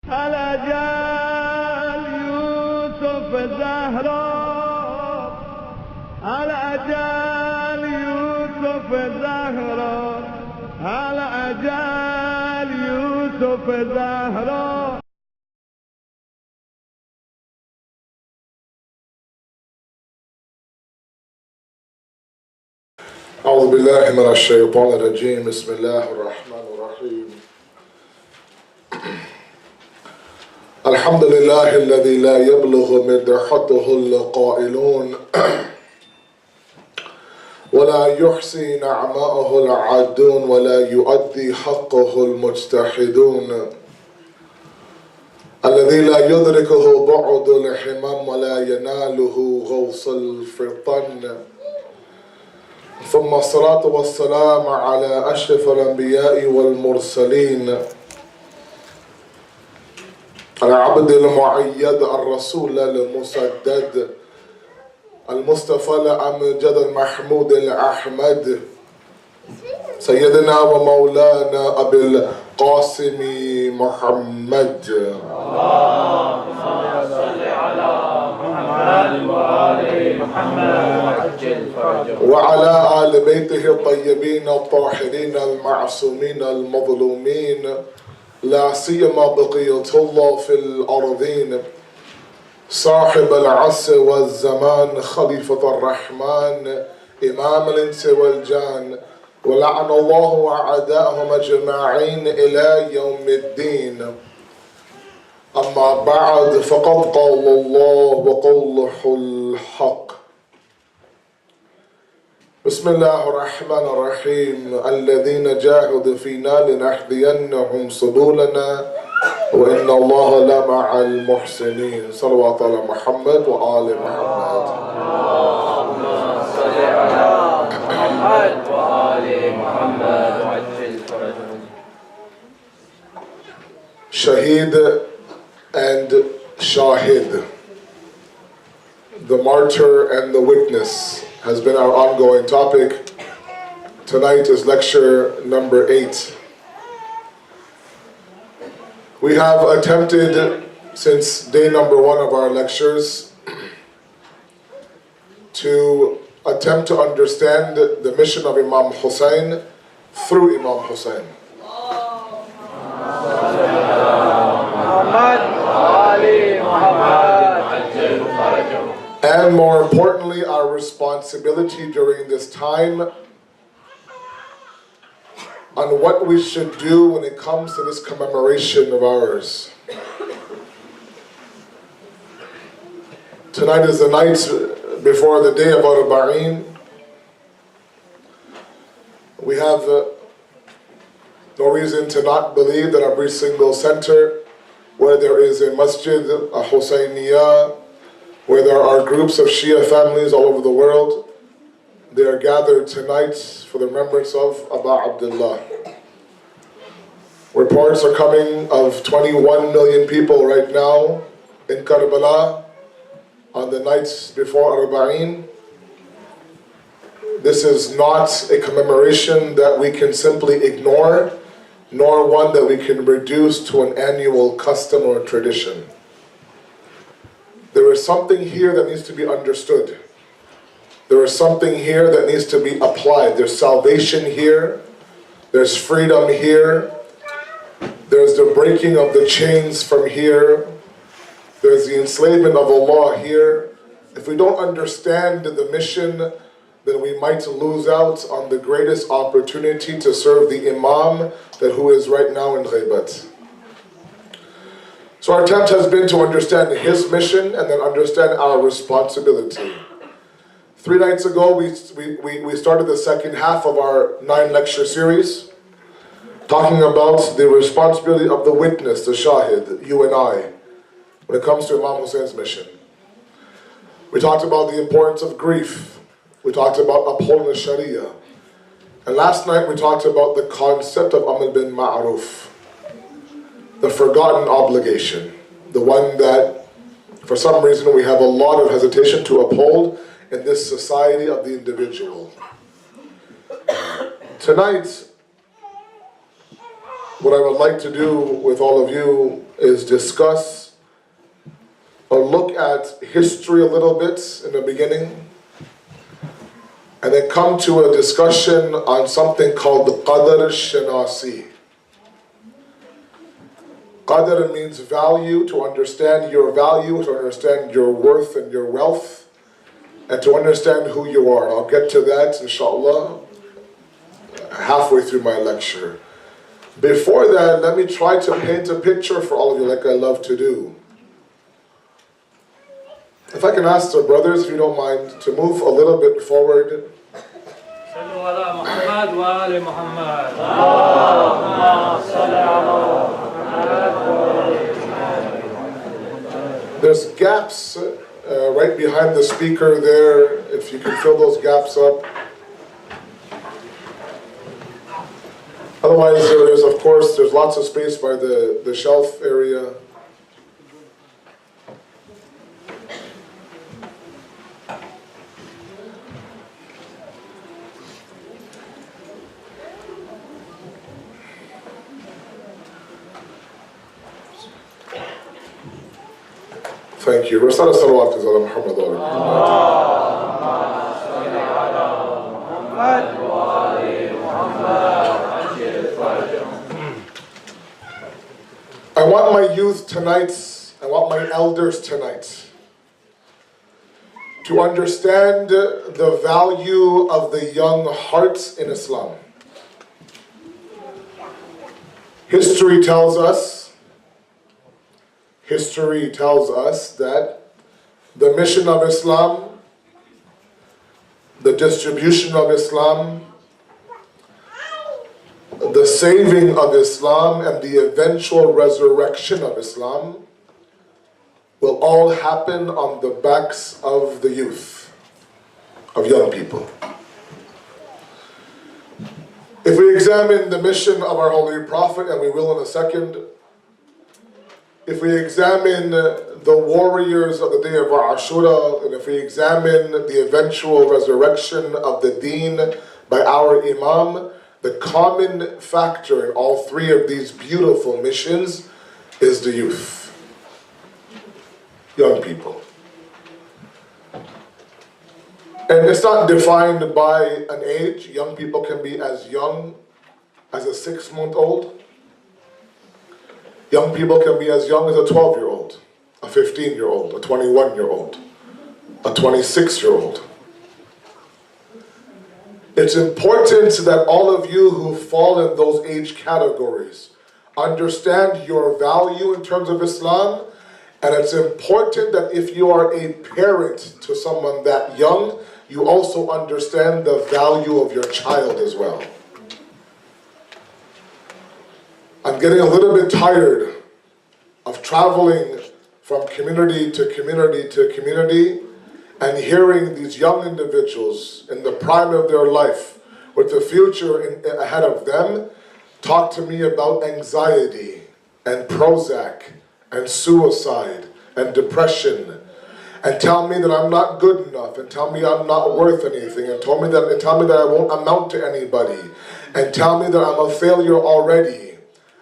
الأجل يوسف زهرة الأجل يوسف زهرة الأجل يوسف زهرة. أعوذ بالله من الشيطان الرجيم. بسم الله الرحمن الرحيم. الحمد لله الذي لا يبلغ مدحته القائلون ولا يحصي نعماءه العادون ولا يؤدي حقه المجتحدون، الذي لا يدركه بعد الحمام ولا يناله غوص الفطن، ثم الصلاة والسلام على أشرف الأنبياء والمرسلين، العبد المعيد الرسول المسدد المصطفى الأمجد المحمود الأحمد سيدنا ومولانا أبي القاسم محمد. اللهم صل على محمد وآل محمد وعجل فرجه. وعلى آل بيته الطيبين الطاهرين المعصومين المظلومين، لا سيما بقية الله في الأرضين، صاحب العصر والزمان، خليفة الرحمن، إمام الإنس والجان، ولعن الله أعداءهم أجمعين إلى يوم الدين. أما بعد، فقد قال الله وقوله الحق. بسم الله الرحمن الرحيم. الذين جاهدوا فينا لنهدينهم سبلنا وإن الله لمع المحسنين. صلوات على محمد وآل محمد. اللهم صل على محمد وآل محمد وعجل فرجه. Shaheed and Shahid, the martyr and the witness, has been our ongoing topic. Tonight is lecture number 8. We have attempted since day number 1 of our lectures to attempt to understand the mission of Imam Hussein through Imam Hussein. And more importantly, our responsibility during this time on what we should do when it comes to this commemoration of ours. Tonight is the night before the day of Arba'een. We have no reason to not believe that every single center where there is a masjid, a Husayniyah, where there are groups of Shia families all over the world, they are gathered tonight for the remembrance of Abu Abdullah. Reports are coming of 21 million people right now in Karbala on the nights before Arba'een. This is not a commemoration that we can simply ignore, nor one that we can reduce to an annual custom or tradition. There is something here that needs to be understood. There is something here that needs to be applied. There's salvation here. There's freedom here. There's the breaking of the chains from here. There's the enslavement of Allah here. If we don't understand the mission, then we might lose out on the greatest opportunity to serve the Imam that who is right now in Ghaibat. So our attempt has been to understand his mission and then understand our responsibility. 3 nights ago, we started the second half of our 9-lecture series, talking about the responsibility of the witness, the Shahid, you and I, when it comes to Imam Hussein's mission. We talked about the importance of grief. We talked about upholding the Sharia. And last night we talked about the concept of Amal bin Ma'ruf, the forgotten obligation, the one that for some reason we have a lot of hesitation to uphold in this society of the individual. Tonight, what I would like to do with all of you is discuss or look at history a little bit in the beginning, and then come to a discussion on something called the Qadr al-Shanasi. Qadr means value, to understand your value, to understand your worth and your wealth, and to understand who you are. I'll get to that, inshallah, halfway through my lecture. Before that, let me try to paint a picture for all of you like I love to do. If I can ask the brothers, if you don't mind, to move a little bit forward. There's gaps right behind the speaker there, if you can fill those gaps up. Otherwise, there's, of course, there's lots of space by the shelf area. Thank you. رسالة صلوات على محمد I want my youth tonight, I want my elders tonight to understand the value of the young hearts in Islam. History tells us that the mission of Islam, the distribution of Islam, the saving of Islam, and the eventual resurrection of Islam will all happen on the backs of the youth, of young people. If we examine the mission of our Holy Prophet, and we will in a second, if we examine the warriors of the day of Ashura, and if we examine the eventual resurrection of the deen by our Imam, the common factor in all three of these beautiful missions is the youth, young people. And it's not defined by an age. Young people can be as young as a 6-month-old. Young people can be as young as a 12-year-old, a 15-year-old, a 21-year-old, a 26-year-old. It's important that all of you who fall in those age categories understand your value in terms of Islam, and it's important that if you are a parent to someone that young, you also understand the value of your child as well. I'm getting a little bit tired of traveling from community to community to community and hearing these young individuals in the prime of their life with the future ahead of them talk to me about anxiety and Prozac and suicide and depression, and tell me that I'm not good enough, and tell me I'm not worth anything, and tell me that I won't amount to anybody, and tell me that I'm a failure already.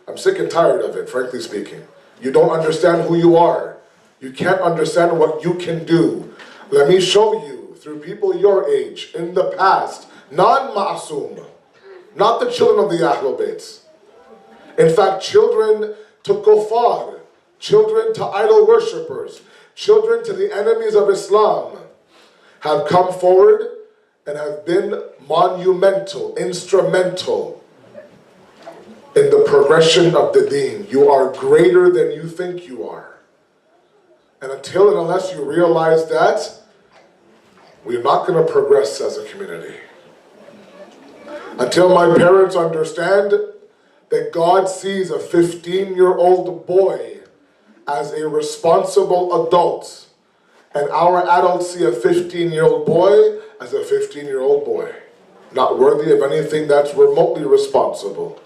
I'm sick and tired of it, frankly speaking. You don't understand who you are. You can't understand what you can do. Let me show you, through people your age, in the past, non-ma'asum, not the children of the Ahlul Bayt. In fact, children to kuffar, children to idol worshippers, children to the enemies of Islam have come forward and have been monumental, instrumental in the progression of the deen. You are greater than you think you are. And until and unless you realize that, we're not going to progress as a community. Until my parents understand that God sees a 15-year-old boy as a responsible adult, and our adults see a 15-year-old boy as a 15-year-old boy, not worthy of anything that's remotely responsible.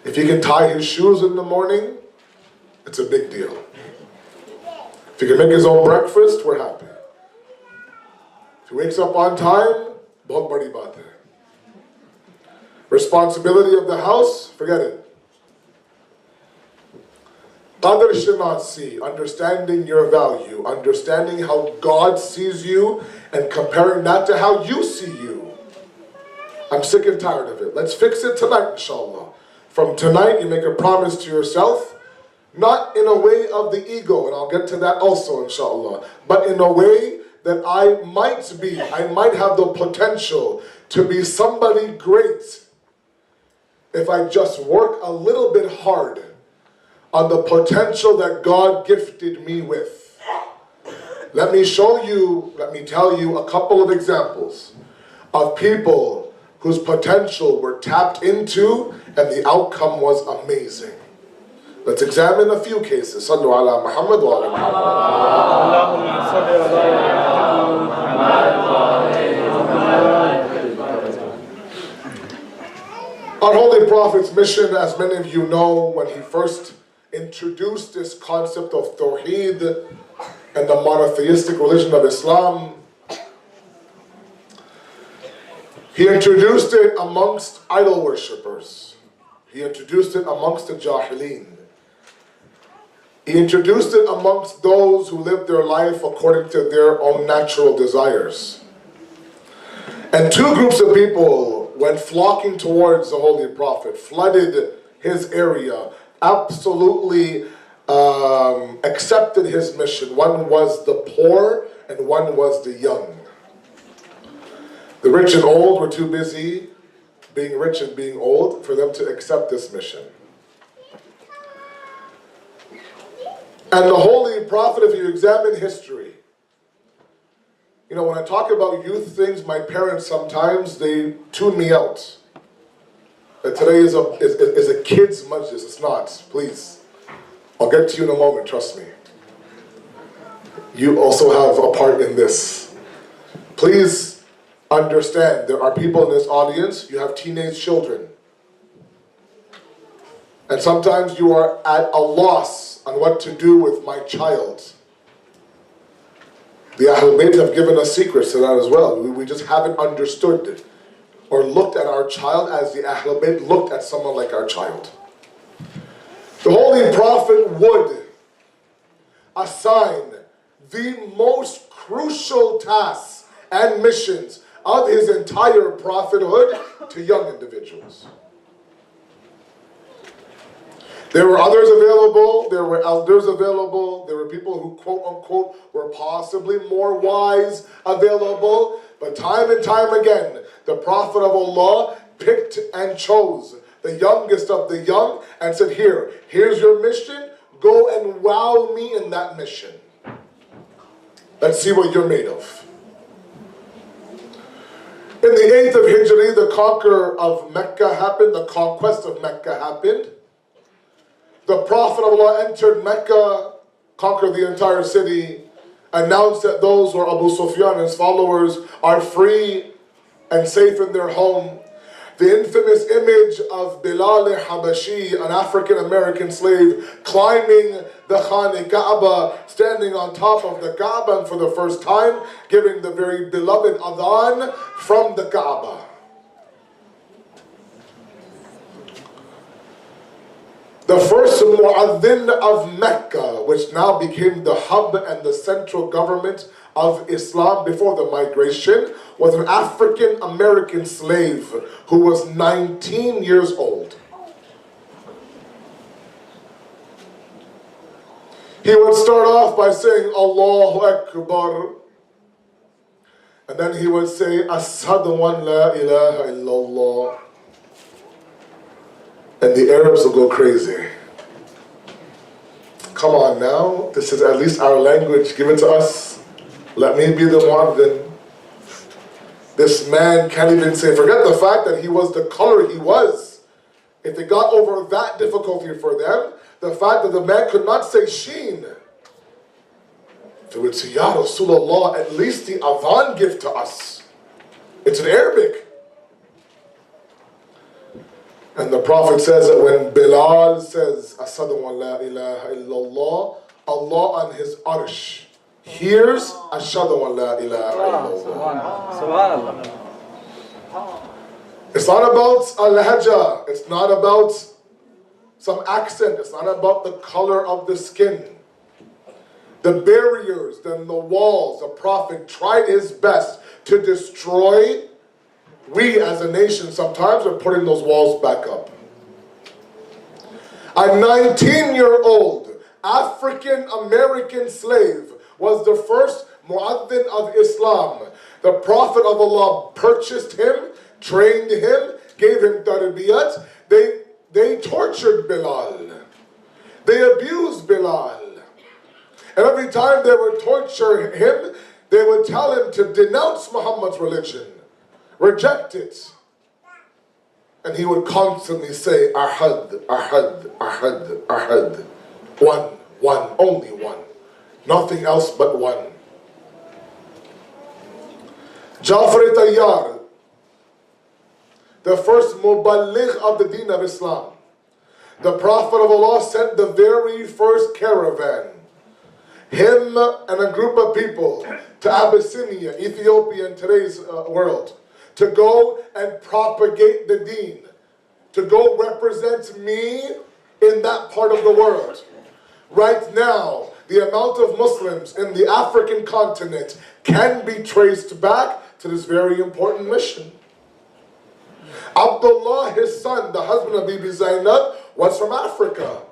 If he can tie his shoes in the morning, it's a big deal. If he can make his own breakfast, we're happy. If he wakes up on time, bahut badi baat hai. Responsibility of the house, forget it. Qadr Shinasi, understanding your value, understanding how God sees you and comparing that to how you see you. I'm sick and tired of it. Let's fix it tonight, inshallah. From tonight, you make a promise to yourself, not in a way of the ego, and I'll get to that also, inshallah, but in a way that I might have the potential to be somebody great if I just work a little bit hard on the potential that God gifted me with. Let me tell you a couple of examples of people whose potential were tapped into and the outcome was amazing. Let's examine a few cases. Sallu ala Muhammad wa ala Muhammad. Our Holy Prophet's mission, as many of you know, when he first introduced this concept of Tawheed and the monotheistic religion of Islam, he introduced it amongst idol worshippers. He introduced it amongst the Jahilin. He introduced it amongst those who lived their life according to their own natural desires. And two groups of people went flocking towards the Holy Prophet, flooded his area, absolutely accepted his mission. One was the poor and one was the young. The rich and old were too busy being rich and being old for them to accept this mission. And the Holy Prophet, if you examine history, you know, when I talk about youth things, my parents sometimes, they tune me out. That today is a kid's majlis. It's not, please. I'll get to you in a moment, trust me. You also have a part in this. Please understand, there are people in this audience, you have teenage children. And sometimes you are at a loss on what to do with my child. The Ahlul Bayt have given us secrets to that as well. We just haven't understood or looked at our child as the Ahlul Bayt looked at someone like our child. The Holy Prophet would assign the most crucial tasks and missions of his entire prophethood to young individuals. There were others available, there were elders available, there were people who quote unquote were possibly more wise available, but time and time again, the Prophet of Allah picked and chose the youngest of the young and said, here's your mission, go and wow me in that mission. Let's see what you're made of. In the 8th of Hijri, the conquer of Mecca happened, the conquest of Mecca happened. The Prophet of Allah entered Mecca, conquered the entire city, announced that those who are Abu Sufyan and his followers are free and safe in their home. The infamous image of Bilal Habashi, an African-American slave, climbing the Khane Kaaba, standing on top of the Kaaba, and for the first time, giving the very beloved adhan from the Kaaba. The first mu'adhin of Mecca, which now became the hub and the central government of Islam before the migration, was an African-American slave who was 19 years old. He would start off by saying, Allahu Akbar, and then he would say, Ashhadu an la ilaha illallah. And the Arabs will go crazy. Come on now, this is at least our language, give it to us. Let me be the mu'adhin. This man can't even say, forget the fact that he was the color he was. If they got over that difficulty for them, the fact that the man could not say sheen. They would say, Ya Rasulullah, at least the adhan give to us. It's in Arabic. And the Prophet says that when Bilal says, Ashhadu an la ilaha illallah, Allah on his arsh hears, Ashhadu an la ilaha illallah. It's not about al-hajjah. It's not about some accent. It's not about the color of the skin. The barriers, then the walls, the Prophet tried his best to destroy. We as a nation sometimes are putting those walls back up. A 19-year-old African-American slave was the first mu'adhin of Islam. The Prophet of Allah purchased him, trained him, gave him tarbiyat. They tortured Bilal. They abused Bilal. And every time they would torture him, they would tell him to denounce Muhammad's religion, reject it. And he would constantly say, Ahad, Ahad, Ahad, Ahad. One, only one. Nothing else but one. Jafri Tayyar, the first muballigh of the deen of Islam. The Prophet of Allah sent the very first caravan, him and a group of people, to Abyssinia, Ethiopia in today's world, to go and propagate the deen, to go represent me in that part of the world. Right now, the amount of Muslims in the African continent can be traced back to this very important mission. Abdullah, his son, the husband of Bibi Zainab, was from Africa.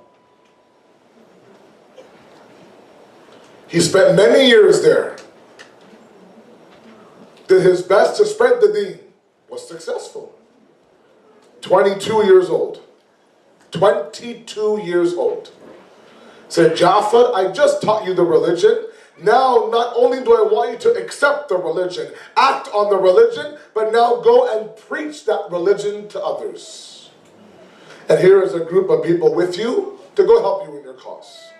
He spent many years there. Did his best to spread the deen. Was successful. 22 years old. 22 years old. Said, Jafar, I just taught you the religion. Now, not only do I want you to accept the religion, act on the religion, but now go and preach that religion to others. And here is a group of people with you to go help you in your cause.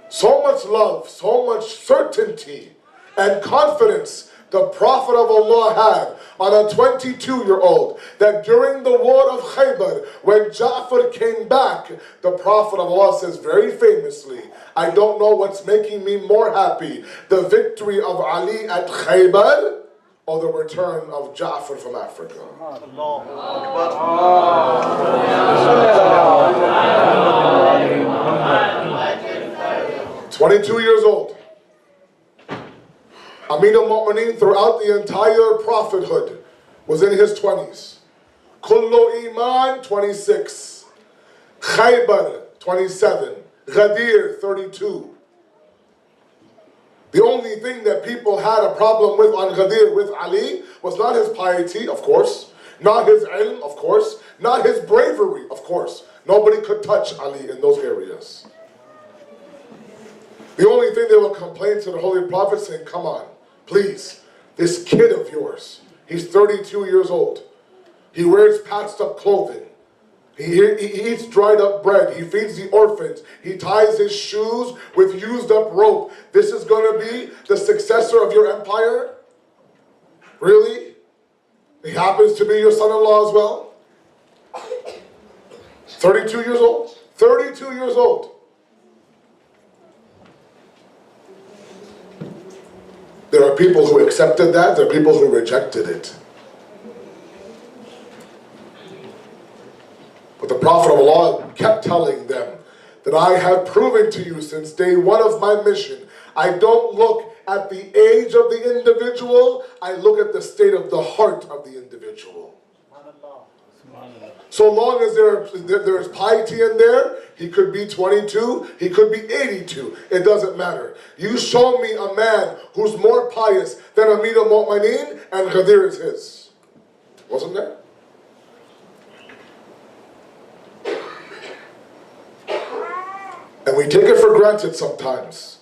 So much love, so much certainty and confidence the Prophet of Allah had on a 22-year-old, that during the war of Khaybar, when Ja'far came back, the Prophet of Allah says very famously, I don't know what's making me more happy, the victory of Ali at Khaybar or the return of Ja'far from Africa. 22 years old. Amir al-Mu'mineen throughout the entire prophethood was in his 20s. Kullu Iman, 26. Khaybar, 27. Ghadir, 32. The only thing that people had a problem with on Ghadir with Ali was not his piety, of course, not his ilm, of course, not his bravery, of course. Nobody could touch Ali in those areas. The only thing they would complain to the Holy Prophet saying, come on, please, this kid of yours, he's 32 years old. He wears patched up clothing. He eats dried up bread. He feeds the orphans. He ties his shoes with used up rope. This is going to be the successor of your empire? Really? He happens to be your son-in-law as well? 32 years old? 32 years old. There are people who accepted that. There are people who rejected it. But the Prophet of Allah kept telling them that I have proven to you since day one of my mission, I don't look at the age of the individual, I look at the state of the heart of the individual. So long as there is piety in there, he could be 22, he could be 82, it doesn't matter. You show me a man who's more pious than Amir al-Mu'mineen, and Ghadir is his. Wasn't there? And we take it for granted sometimes.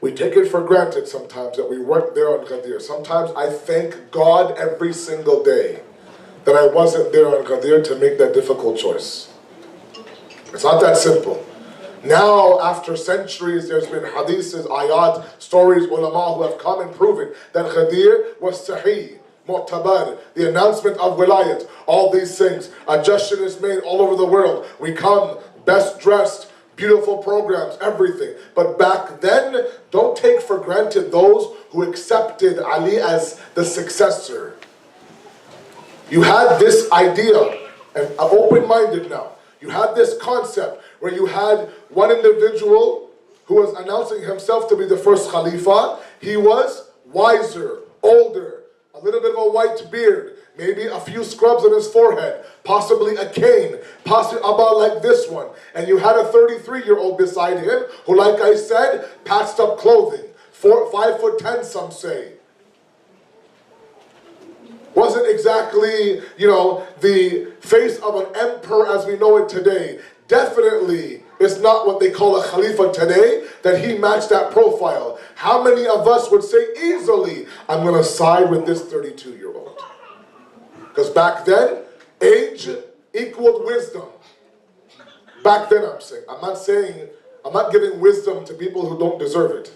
We take it for granted sometimes that we weren't there on Ghadir. Sometimes I thank God every single day that I wasn't there on Ghadir to make that difficult choice. It's not that simple. Now, after centuries, there's been hadiths, ayat, stories, ulama who have come and proven that Ghadir was sahih, mu'tabar, the announcement of wilayat, all these things. A gesture is made all over the world. We come best dressed, beautiful programs, everything. But back then, don't take for granted those who accepted Ali as the successor. You had this idea, and I'm open-minded now. You You had this concept where you had one individual who was announcing himself to be the first Khalifa. He was wiser, older, a little bit of a white beard, maybe a few scrubs on his forehead, possibly a cane, possibly about like this one. And you had a 33-year-old beside him who, like I said, patched up clothing. 5'10", some say. Wasn't exactly, the face of an emperor as we know it today. Definitely is not what they call a Khalifa today, that he matched that profile. How many of us would say easily, I'm going to side with this 32-year-old? Because back then, age equaled wisdom. Back then I'm not giving wisdom to people who don't deserve it.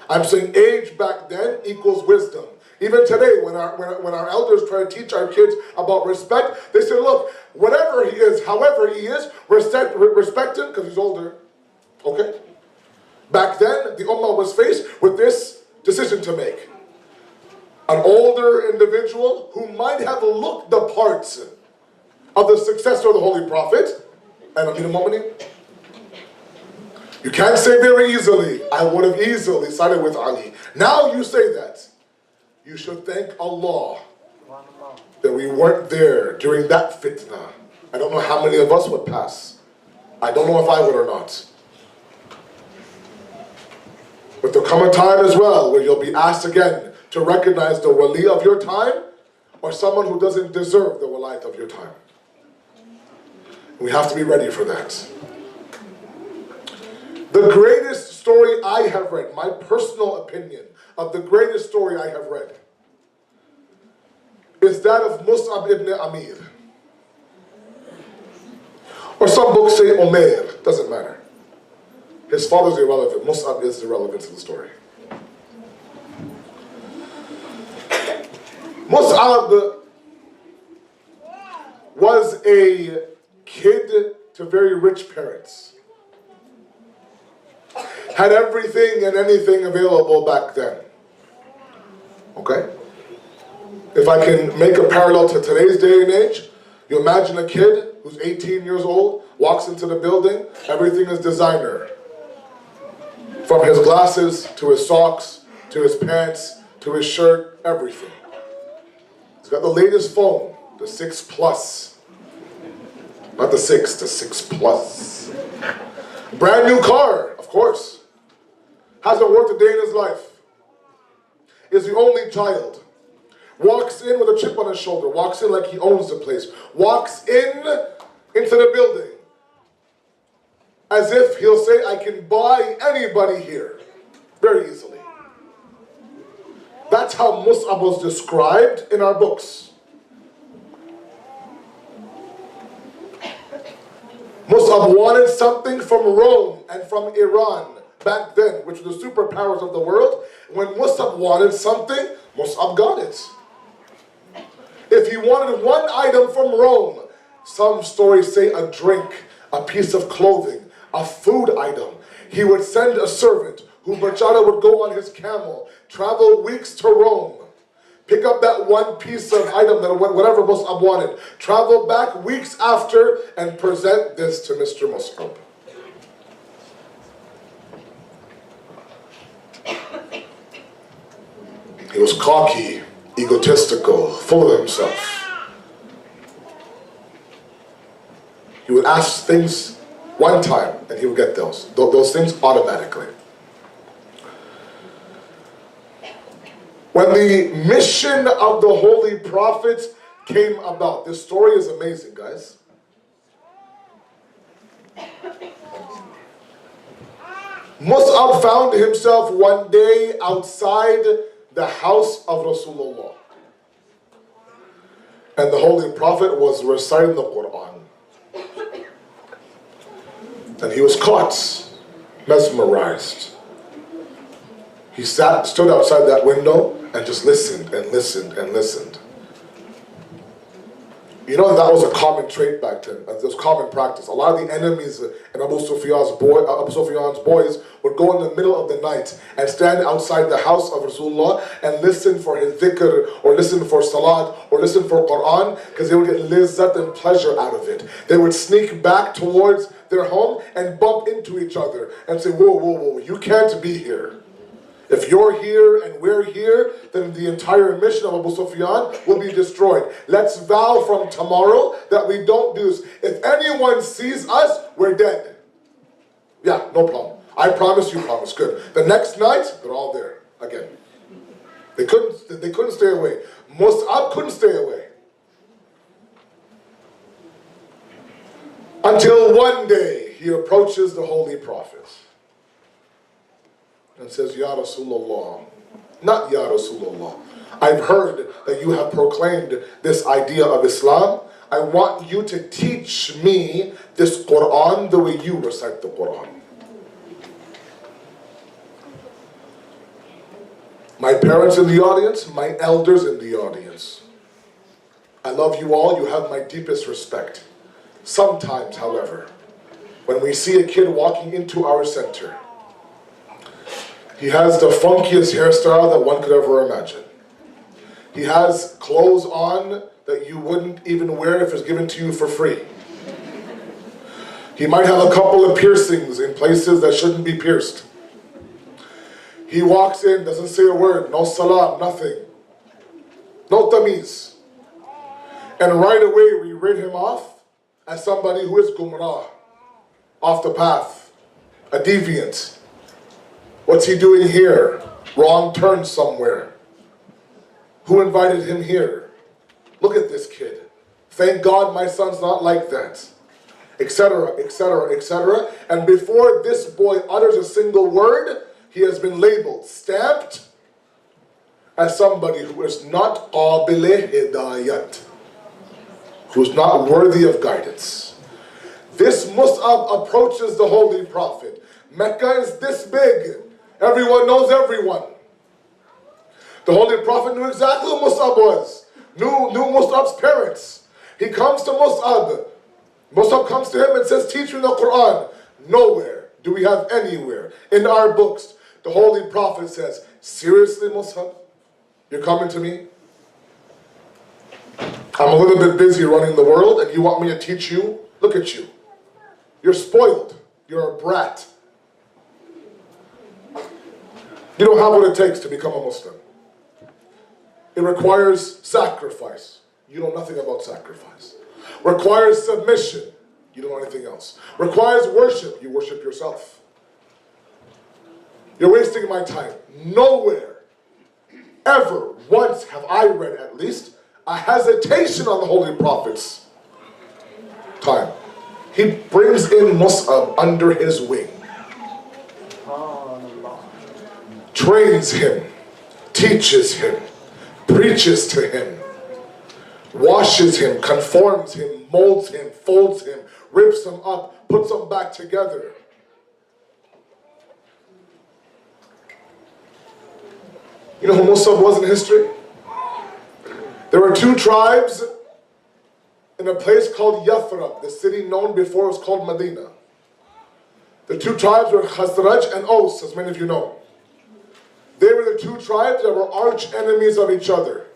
I'm saying age back then equals wisdom. Even today, when our elders try to teach our kids about respect, they say, look, whatever he is, however he is, respect him because he's older. Okay? Back then, the Ummah was faced with this decision to make. An older individual who might have looked the parts of the successor of the Holy Prophet, and Amir al-Mu'minin. You can't say very easily, I would have easily sided with Ali. Now you say that. You should thank Allah that we weren't there during that fitna. I don't know how many of us would pass. I don't know if I would or not. But there'll come a time as well where you'll be asked again to recognize the wali of your time or someone who doesn't deserve the walayat of your time. We have to be ready for that. The greatest story I have read, my personal opinion of the greatest story I have read, is that of Mus'ab ibn Amir. Or some books say Umair, doesn't matter. His father's irrelevant, Mus'ab is irrelevant to the story. Mus'ab was a kid to very rich parents. Had everything and anything available back then. Okay? If I can make a parallel to today's day and age, you imagine a kid who's 18 years old, walks into the building, everything is designer. From his glasses, to his socks, to his pants, to his shirt, everything. He's got the latest phone, the 6 Plus. Not the 6, the 6 Plus. Brand new car, of course. Hasn't worked a day in his life. Is the only child. Walks in with a chip on his shoulder. Walks in like he owns the place. Walks into the building. As if he'll say, I can buy anybody here. Very easily. That's how Mus'ab was described in our books. Mus'ab wanted something from Rome and from Iran back then, which were the superpowers of the world. When Mus'ab wanted something, Mus'ab got it. If he wanted one item from Rome, some stories say a drink, a piece of clothing, a food item, he would send a servant who Bachara would go on his camel, travel weeks to Rome, pick up that one piece of item, that whatever Mus'ab wanted, travel back weeks after and present this to Mr. Mus'ab. He was cocky, egotistical, full of himself. He would ask things one time and he would get those things automatically. When the mission of the Holy Prophet came about, this story is amazing, guys. Mus'ab found himself one day outside the house of Rasulullah. And the Holy Prophet was reciting the Quran. And he was caught, mesmerized. He stood outside that window and just listened and listened and listened. You know that was a common trait back then. It was common practice. A lot of the enemies and Abu Sufyan's boys would go in the middle of the night and stand outside the house of Rasulullah and listen for his dhikr, or listen for salat, or listen for Quran, because they would get lizzat and pleasure out of it. They would sneak back towards their home and bump into each other and say, whoa, whoa, whoa, you can't be here. If you're here and we're here, then the entire mission of Abu Sufyan will be destroyed. Let's vow from tomorrow that we don't do this. If anyone sees us, we're dead. Yeah, no problem. I promise, you promise. Good. The next night, they're all there again. They couldn't stay away. Mus'ab couldn't stay away. Until one day, he approaches the Holy Prophet and says, Ya Rasulullah, not Ya Rasulullah, I've heard that you have proclaimed this idea of Islam. I want you to teach me this Quran the way you recite the Quran. My parents in the audience, my elders in the audience, I love you all, you have my deepest respect. Sometimes, however, when we see a kid walking into our center, he has the funkiest hairstyle that one could ever imagine. He has clothes on that you wouldn't even wear if it's given to you for free. He might have a couple of piercings in places that shouldn't be pierced. He walks in, doesn't say a word, no salam, nothing. No tamiz. And right away we rid him off as somebody who is gumrah, off the path, a deviant. What's he doing here? Wrong turn somewhere. Who invited him here? Look at this kid. Thank God my son's not like that. Etc., etc., etc. And before this boy utters a single word, he has been labeled, stamped as somebody who is not qābil hidayat, who's not worthy of guidance. This Mus'ab approaches the Holy Prophet. Mecca is this big. Everyone knows everyone. The Holy Prophet knew exactly who Mus'ab was. Knew Mus'ab's parents. He comes to Mus'ab. Mus'ab comes to him and says, teach me the Quran. Nowhere do we have anywhere in our books. The Holy Prophet says, seriously, Mus'ab? You're coming to me? I'm a little bit busy running the world and you want me to teach you? Look at you. You're spoiled. You're a brat. You don't have what it takes to become a Muslim. It requires sacrifice. You know nothing about sacrifice. Requires submission. You don't know anything else. Requires worship. You worship yourself. You're wasting my time. Nowhere, ever, once have I read at least, a hesitation on the Holy Prophet's time. He brings in Mus'ab under his wing. Trains him, teaches him, preaches to him, washes him, conforms him, molds him, folds him, rips him up, puts him back together. You know who Mus'ab was in history? There were two tribes in a place called Yathrib, the city known before was called Medina. The two tribes were Khazraj and Aus, as many of you know. They were the two tribes that were arch enemies of each other.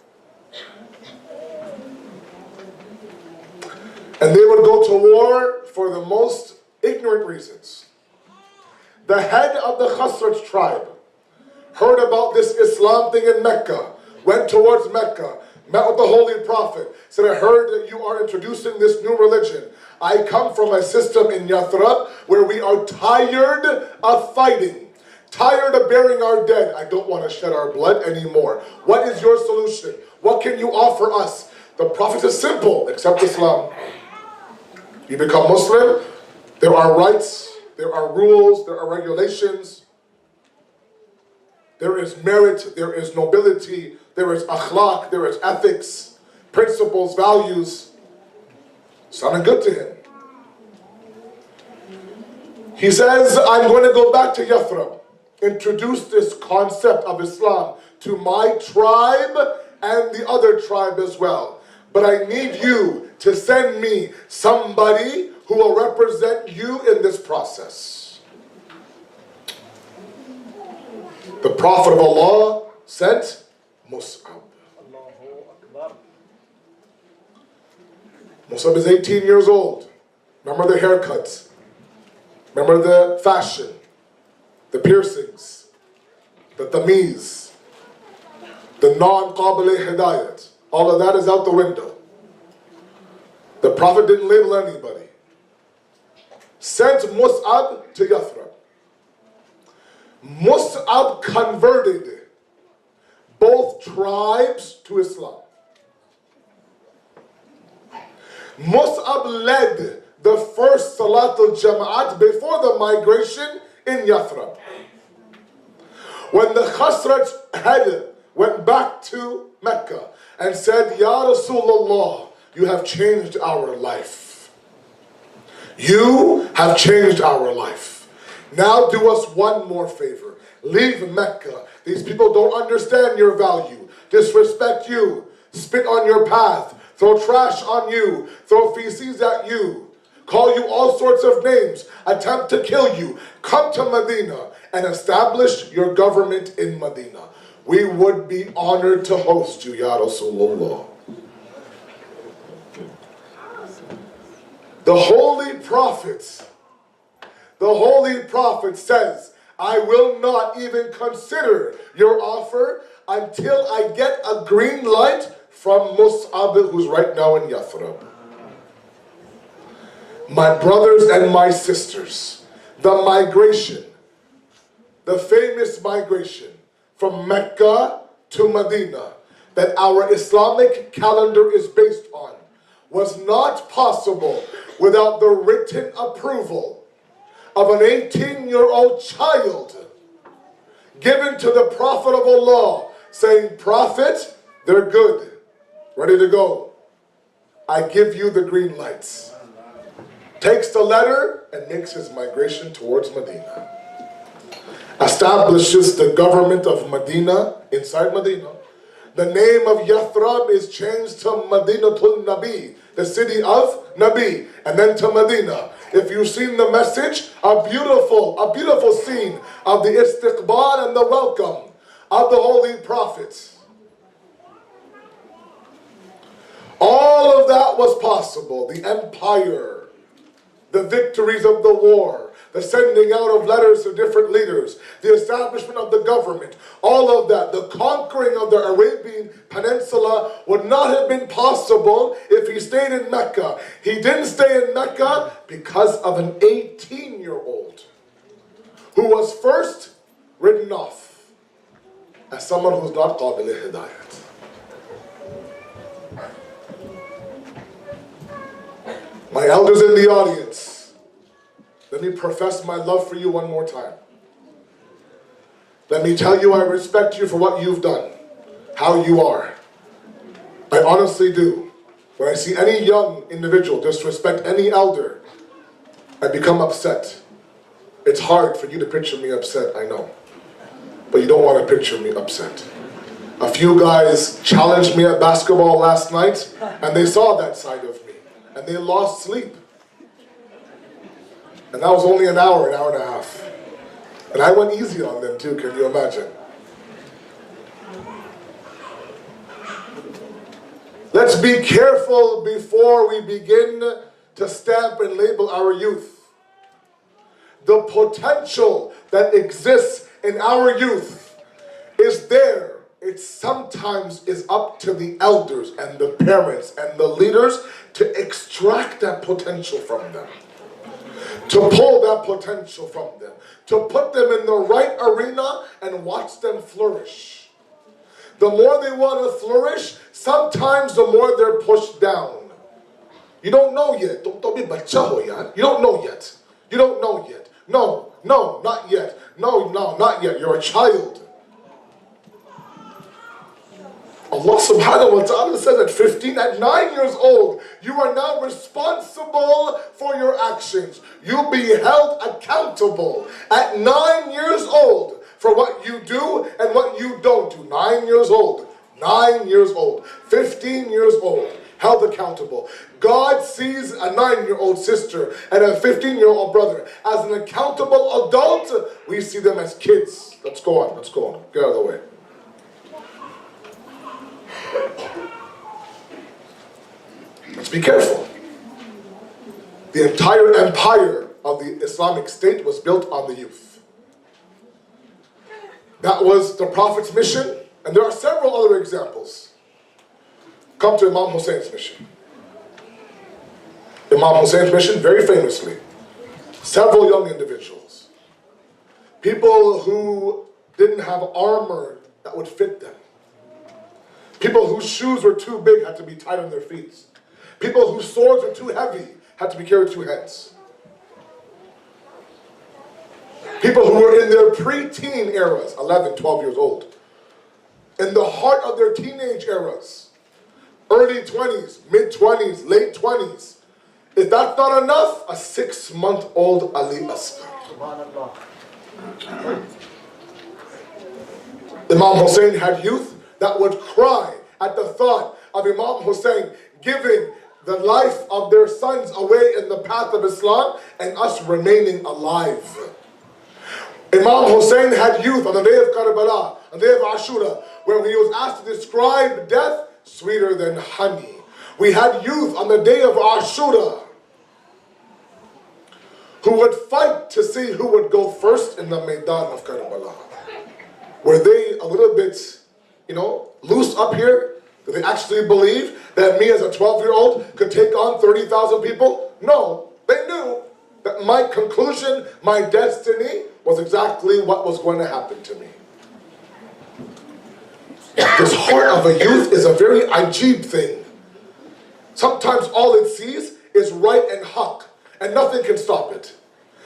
And they would go to war for the most ignorant reasons. The head of the Khazraj tribe heard about this Islam thing in Mecca, went towards Mecca, met with the Holy Prophet, said, I heard that you are introducing this new religion. I come from a system in Yathrib where we are tired of fighting. Tired of burying our dead. I don't want to shed our blood anymore. What is your solution? What can you offer us? The Prophet is simple. Accept Islam. You become Muslim. There are rights. There are rules. There are regulations. There is merit. There is nobility. There is akhlaq. There is ethics, principles, values. Sounded good to him. He says, I'm going to go back to Yathrib. Introduce this concept of Islam to my tribe and the other tribe as well. but I need you to send me somebody who will represent you in this process. The Prophet of Allah sent Mus'ab. Mus'ab is 18 years old. Remember the haircuts. Remember the fashion, the piercings, the tamiz, the non-qabili hidayat. All of that is out the window. The Prophet didn't label anybody. Sent Mus'ab to Yathrib. Mus'ab converted both tribes to Islam. Mus'ab led the first Salatul Jama'at before the migration in Yathrib. When the Khazraj head went back to Mecca and said, Ya Rasulullah, you have changed our life. You have changed our life. Now do us one more favor. Leave Mecca. These people don't understand your value, disrespect you, spit on your path, throw trash on you, throw feces at you, call you all sorts of names, attempt to kill you. Come to Medina and establish your government in Medina. We would be honored to host you, Ya Rasulullah. The Holy Prophet says, I will not even consider your offer until I get a green light from Mus'ab, who's right now in Yathrib. My brothers and my sisters, the migration, the famous migration from Mecca to Medina that our Islamic calendar is based on, was not possible without the written approval of an 18-year-old child given to the Prophet of Allah, saying, Prophet, they're good, ready to go. I give you the green lights. Takes the letter and makes his migration towards Medina. Establishes the government of Medina inside Medina. The name of Yathrib is changed to Madinatul Nabi, the city of Nabi, and then to Medina. If you've seen the message, a beautiful scene of the istiqbal and the welcome of the Holy Prophets. All of that was possible. The empire, the victories of the war, the sending out of letters to different leaders, the establishment of the government, all of that, the conquering of the Arabian Peninsula would not have been possible if he stayed in Mecca. He didn't stay in Mecca because of an 18-year-old who was first written off as someone who's not Qabili Hidayat. My elders in the audience, let me profess my love for you one more time. Let me tell you I respect you for what you've done, how you are. I honestly do. When I see any young individual disrespect any elder, I become upset. It's hard for you to picture me upset, I know. But you don't want to picture me upset. A few guys challenged me at basketball last night, and they saw that side of me, and they lost sleep. And that was only an hour and a half. And I went easy on them too, can you imagine? Let's be careful before we begin to stamp and label our youth. The potential that exists in our youth is there. It sometimes is up to the elders and the parents and the leaders to extract that potential from them, to pull that potential from them, to put them in the right arena and watch them flourish. The more they want to flourish, sometimes the more they're pushed down. You don't know yet. Don't be bacha yan. You don't know yet. You don't know yet. No, not yet. No, not yet. You're a child. Allah subhanahu wa ta'ala says at 15, at 9 years old, you are now responsible for your actions. You'll be held accountable at 9 years old for what you do and what you don't do. 9 years old, 9 years old, 15 years old. held accountable. God sees a 9-year-old sister and a 15-year-old brother as an accountable adult. We see them as kids. Let's go on, get out of the way. Let's be careful. The entire empire of the Islamic State was built on the youth. That was the Prophet's mission, and there are several other examples. Come to Imam Hussein's mission. Imam Hussein's mission, very famously, several young individuals, people who didn't have armor that would fit them, people whose shoes were too big had to be tied on their feet, people whose swords were too heavy had to be carried 2 hands. People who were in their pre-teen eras, 11, 12 years old, in the heart of their teenage eras, early 20s, mid-20s, late 20s. If that's not enough, a 6-month-old Ali Asghar. Imam Hussein had youth that would cry at the thought of Imam Hussein giving the life of their sons away in the path of Islam and us remaining alive. Imam Hussein had youth on the day of Karbala, on the day of Ashura, where he was asked to describe death sweeter than honey. We had youth on the day of Ashura who would fight to see who would go first in the Maidan of Karbala. Were they a little bit, loose up here? Did they actually believe that me as a 12-year-old could take on 30,000 people? No, they knew that my conclusion, my destiny, was exactly what was going to happen to me. This heart of a youth is a very ajib thing. Sometimes all it sees is right and haq, and nothing can stop it.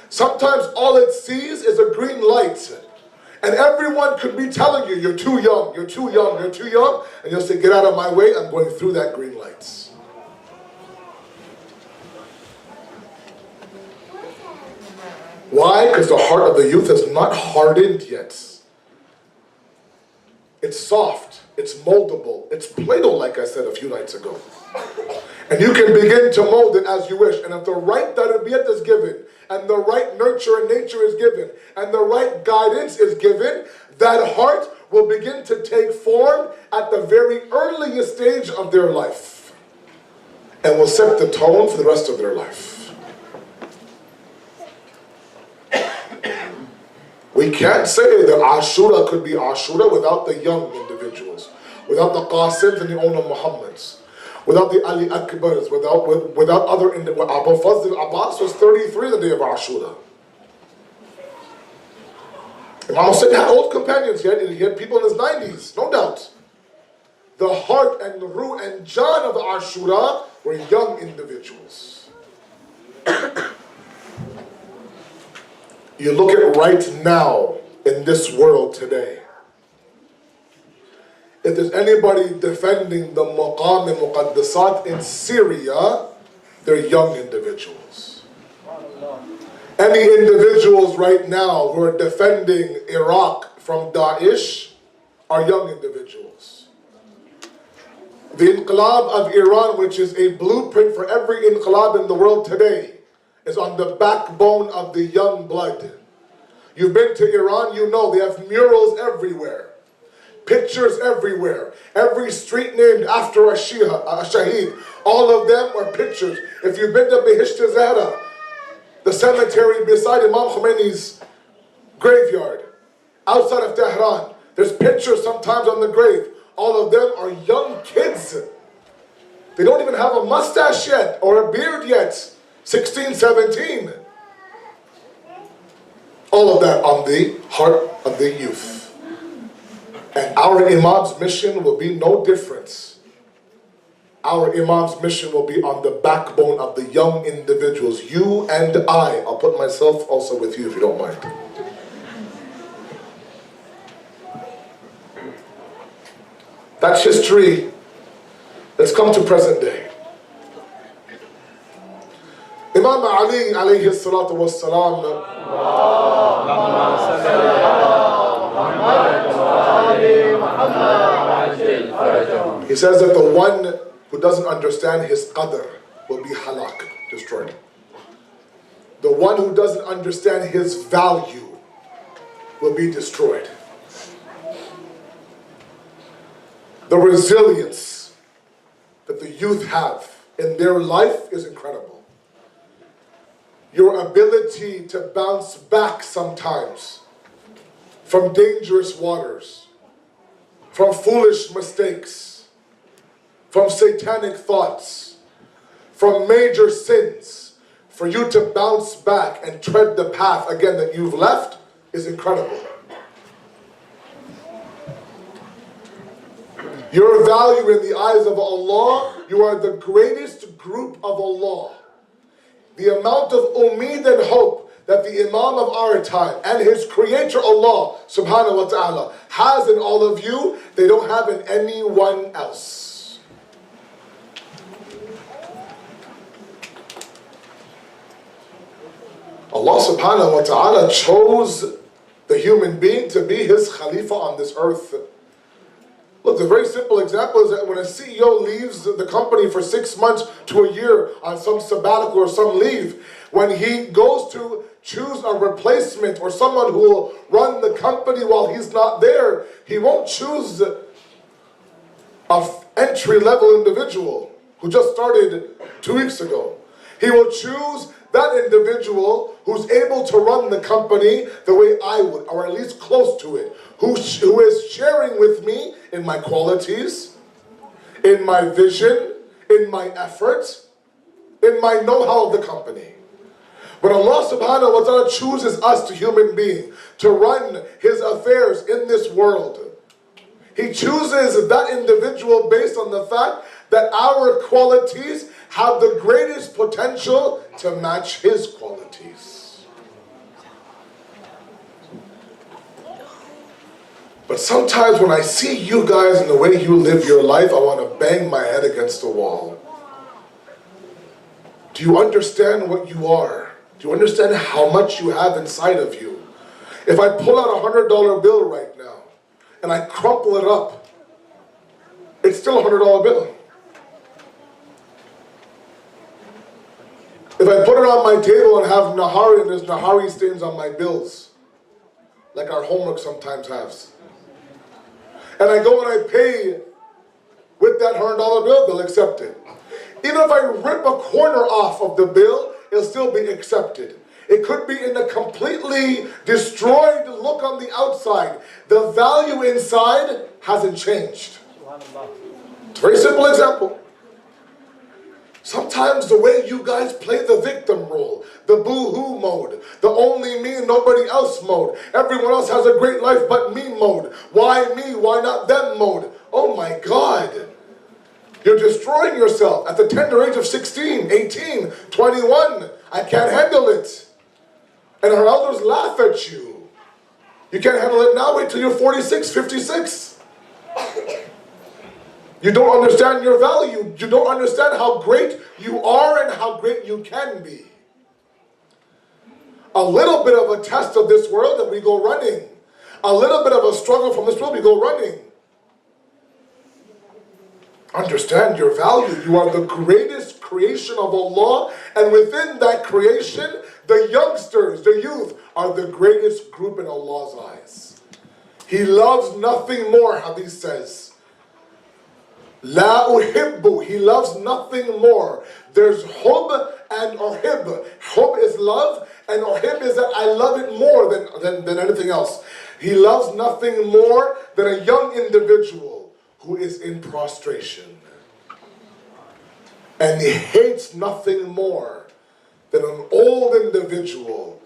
Sometimes all it sees is a green light, and everyone could be telling you, you're too young, you're too young, you're too young, and you'll say, get out of my way, I'm going through that green light. Why? Because the heart of the youth is not hardened yet. It's soft, it's moldable, it's Play-Doh, like I said a few nights ago. And you can begin to mold it as you wish. And if the right tarbiyat is given, and the right nurture and nature is given, and the right guidance is given, that heart will begin to take form at the very earliest stage of their life. And will set the tone for the rest of their life. We can't say that Ashura could be Ashura without the young individuals, without the Qasims and the Ona Muhammads, without the Ali Akbars, without other individuals. Abu Fazl Abbas was 33 the day of Ashura. Imam Hussein had old companions, he had people in his 90s, no doubt. The heart and the ruh and jan of Ashura were young individuals. You look at right now in this world today. If there's anybody defending the Maqam and Muqaddasat in Syria, they're young individuals. Any individuals right now who are defending Iraq from Daesh are young individuals. The Inqilab of Iran, which is a blueprint for every Inqilab in the world today, is on the backbone of the young blood. You've been to Iran, you know they have murals everywhere, pictures everywhere, every street named after a Shaheed, all of them are pictures. If you've been to Bihisht Zahra, the cemetery beside Imam Khomeini's graveyard, outside of Tehran, there's pictures sometimes on the grave. All of them are young kids. They don't even have a mustache yet or a beard yet. 16, 17. All of that on the heart of the youth. And our Imam's mission will be no different. Our Imam's mission will be on the backbone of the young individuals. You and I'll put myself also with you if you don't mind. That's history. Let's come to present day. Imam Ali alayhi salatu was salam. He says that the one who doesn't understand his qadr will be halak, destroyed. The one who doesn't understand his value will be destroyed. The resilience that the youth have in their life is incredible. Your ability to bounce back sometimes from dangerous waters, from foolish mistakes, from satanic thoughts, from major sins, for you to bounce back and tread the path again that you've left is incredible. Your value in the eyes of Allah, you are the greatest group of Allah. The amount of umeed and hope that the Imam of our time and his creator Allah subhanahu wa ta'ala has in all of you, they don't have in anyone else. Allah subhanahu wa ta'ala chose the human being to be his Khalifa on this earth. Look, the very simple example is that when a CEO leaves the company for 6 months to a year on some sabbatical or some leave, when he goes to choose a replacement or someone who will run the company while he's not there, he won't choose an entry-level individual who just started 2 weeks ago. He will choose that individual who's able to run the company the way I would, or at least close to it, who is sharing with me in my qualities, in my vision, in my efforts, in my know-how of the company. When Allah subhanahu wa ta'ala chooses us to human being to run his affairs in this world, he chooses that individual based on the fact that our qualities have the greatest potential to match his qualities. But sometimes when I see you guys and the way you live your life, I want to bang my head against the wall. Do you understand what you are? Do you understand how much you have inside of you? If I pull out a $100 bill right now and I crumple it up, it's still a $100 bill. If I put it on my table and have Nahari, and there's Nahari stains on my bills, like our homework sometimes has, and I go and I pay with that $100 bill, they'll accept it. Even if I rip a corner off of the bill, it'll still be accepted. It could be in a completely destroyed look on the outside. The value inside hasn't changed. It's a very simple example. Sometimes the way you guys play the victim role, the boo-hoo mode, the only me and nobody else mode, everyone else has a great life but me mode, why me, why not them mode, oh my God. You're destroying yourself at the tender age of 16, 18, 21. I can't handle it. And our elders laugh at you. You can't handle it now, wait till you're 46, 56. You don't understand your value. You don't understand how great you are and how great you can be. A little bit of a test of this world and we go running. A little bit of a struggle from this world, we go running. Understand your value. You are the greatest creation of Allah, and within that creation, the youngsters, the youth, are the greatest group in Allah's eyes. He loves nothing more, Hadith says. La uhibbu, he loves nothing more. There's hub and uhib. Hub is love, and uhib is that I love it more than anything else. He loves nothing more than a young individual who is in prostration. And he hates nothing more than an old individual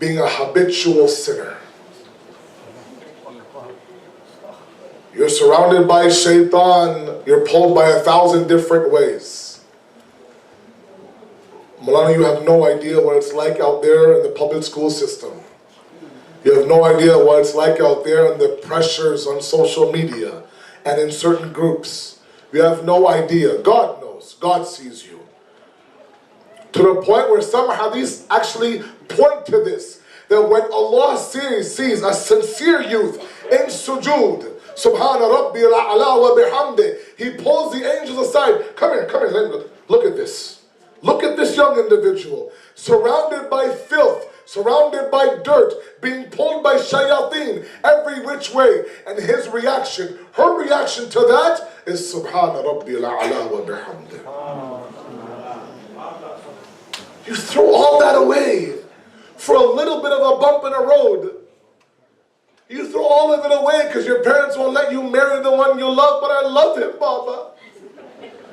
being a habitual sinner. You're surrounded by shaitan. You're pulled by 1,000 different ways. Mulana, you have no idea what it's like out there in the public school system. You have no idea what it's like out there and the pressures on social media and in certain groups. You have no idea. God knows. God sees you. To the point where some hadiths actually point to this. That when Allah sees a sincere youth in sujood, Subhana Rabbi al-A'la wa bihamdi. He pulls the angels aside. Come here, look at this. Look at this young individual, surrounded by filth, surrounded by dirt, being pulled by shayateen every which way. And his reaction, her reaction to that is Subhana Rabbi al-A'la wa bihamdi. You throw all that away for a little bit of a bump in the road. You throw all of it away because your parents won't let you marry the one you love, but I love him, Baba.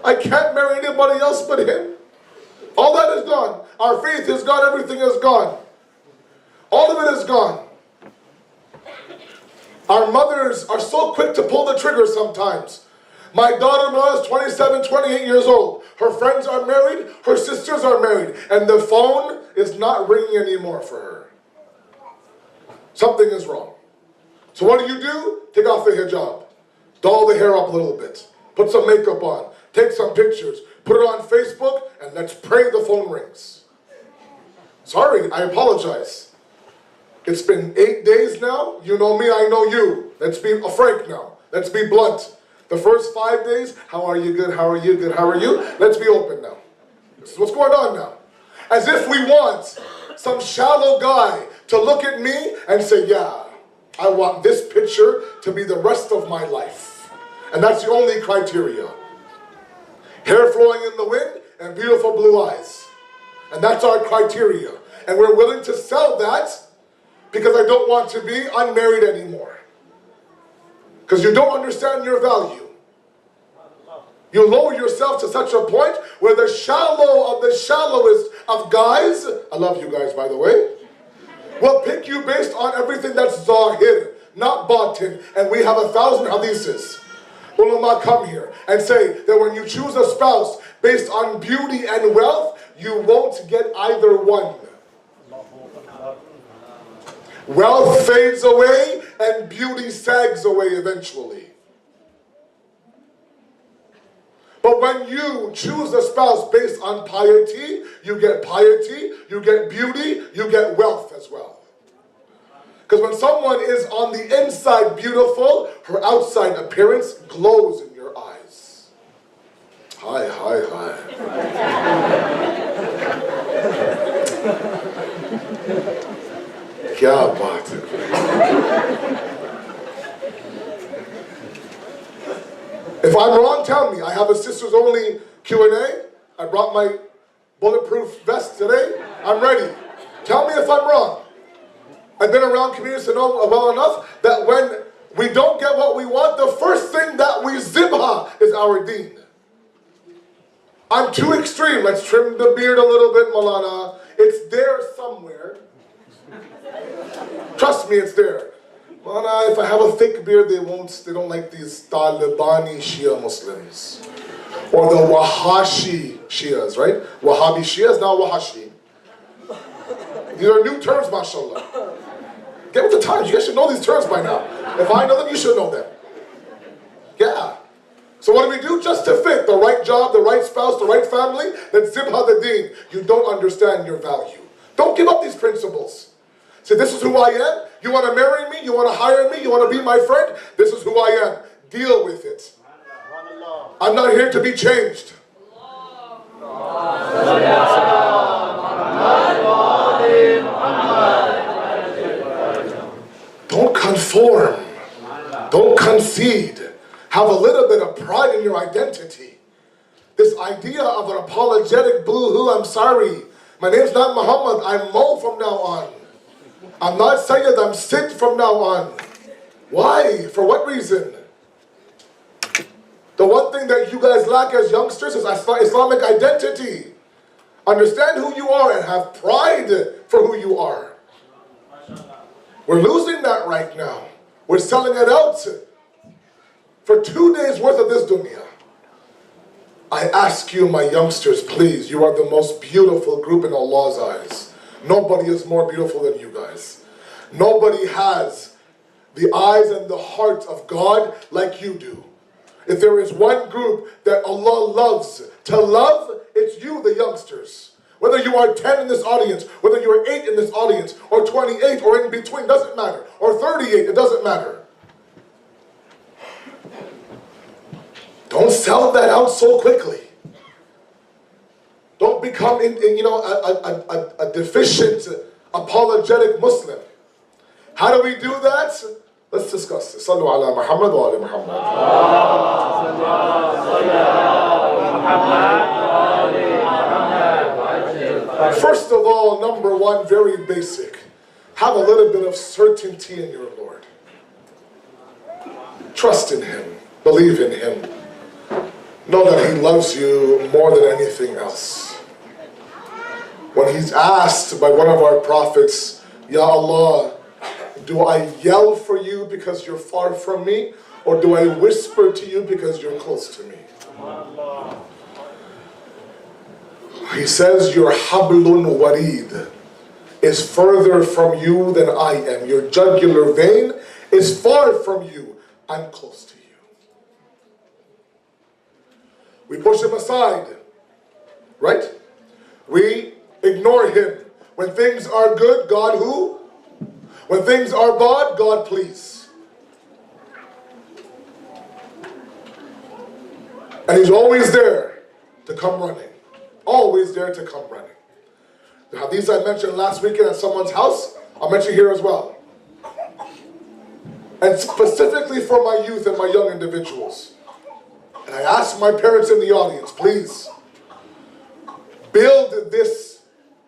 I can't marry anybody else but him. All that is gone. Our faith is gone. Everything is gone. All of it is gone. Our mothers are so quick to pull the trigger sometimes. My daughter-in-law is 27, 28 years old. Her friends are married. Her sisters are married. And the phone is not ringing anymore for her. Something is wrong. So what do? Take off the hijab. Doll the hair up a little bit. Put some makeup on. Take some pictures. Put it on Facebook. And let's pray the phone rings. Sorry, I apologize. It's been 8 days now. You know me, I know you. Let's be frank now. Let's be blunt. The first 5 days, how are you? Good, how are you? Good, how are you? Let's be open now. This is what's going on now. As if we want some shallow guy to look at me and say, yeah, I want this picture to be the rest of my life. And that's the only criteria. Hair flowing in the wind and beautiful blue eyes. And that's our criteria. And we're willing to sell that because I don't want to be unmarried anymore. Because you don't understand your value. You lower yourself to such a point where the shallow of the shallowest of guys, I love you guys by the way, will pick you based on everything that's zahir, not batin. And we have 1,000 hadiths. Ulama come here and say that when you choose a spouse based on beauty and wealth, you won't get either one. Wealth fades away and beauty sags away eventually. But when you choose a spouse based on piety, you get beauty, you get wealth as well. Because when someone is on the inside beautiful, her outside appearance glows in your eyes. Hi. Kya baat hai. If I'm wrong, tell me. I have a sisters only Q&A. I brought my bulletproof vest today. I'm ready. Tell me if I'm wrong. I've been around communities to know well enough that when we don't get what we want, the first thing that we zibha is our deen. I'm too extreme. Let's trim the beard a little bit, Malana. It's there somewhere. Trust me, it's there. Malana, if I have a thick beard, they don't like these Talibani Shia Muslims. Or the Wahashi Shias, right? Wahhabi Shias, now Wahashi. These are new terms, mashallah. Get with the times. You guys should know these terms by now. If I know them, you should know them. Yeah. So what do? Just to fit the right job, the right spouse, the right family, then zibha the deen. You don't understand your value. Don't give up these principles. Say, this is who I am. You want to marry me? You want to hire me? You want to be my friend? This is who I am. Deal with it. I'm not here to be changed. Don't conform. Don't concede. Have a little bit of pride in your identity. This idea of an apologetic boo-hoo, I'm sorry. My name's not Muhammad. I'm Mo from now on. I'm not Sayyid. I'm Sid from now on. Why? For what reason? The one thing that you guys lack as youngsters is Islamic identity. Understand who you are and have pride for who you are. We're losing that right now. We're selling it out for 2 days worth of this dunya. I ask you, my youngsters, please, you are the most beautiful group in Allah's eyes. Nobody is more beautiful than you guys. Nobody has the eyes and the heart of God like you do. If there is one group that Allah loves to love, it's you, the youngsters. Whether you are 10 in this audience, whether you are 8 in this audience, or 28, or in between, doesn't matter. Or 38, it doesn't matter. sell that out so quickly. Don't become a deficient, apologetic Muslim. How do we do that? Let's discuss this. Sallu ala Muhammad wa ali Muhammad. First of all, number one, very basic. Have a little bit of certainty in your Lord. Trust in Him. Believe in Him. Know that He loves you more than anything else. When He's asked by one of our prophets, Ya Allah, do I yell for you because you're far from me? Or do I whisper to you because you're close to me? He says, your hablun warid is further from you than I am. Your jugular vein is far from you. I'm close to you. We push Him aside, right? We ignore Him. When things are good, God who? When things are bad, God please. And He's always there to come running. Always there to come running. The hadith I mentioned last weekend at someone's house, I'll mention here as well. And specifically for my youth and my young individuals. And I ask my parents in the audience, please, build this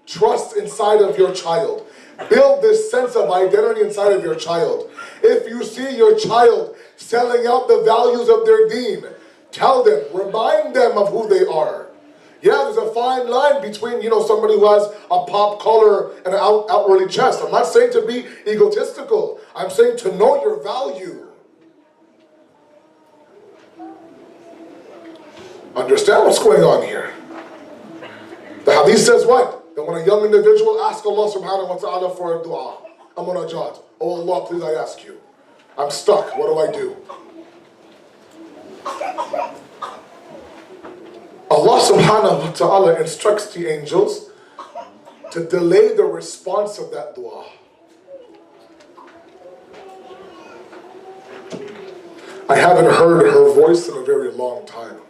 trust inside of your child. Build this sense of identity inside of your child. If you see your child selling out the values of their deen, tell them, remind them of who they are. Yeah, there's a fine line between, somebody who has a pop collar and an outwardly chest. I'm not saying to be egotistical. I'm saying to know your value. Understand what's going on here. The hadith says what? That when a young individual asks Allah subhanahu wa ta'ala for a dua, amunajat, oh Allah, please I ask you, I'm stuck, what do I do? Allah subhanahu wa ta'ala instructs the angels to delay the response of that dua. I haven't heard her voice in a very long time.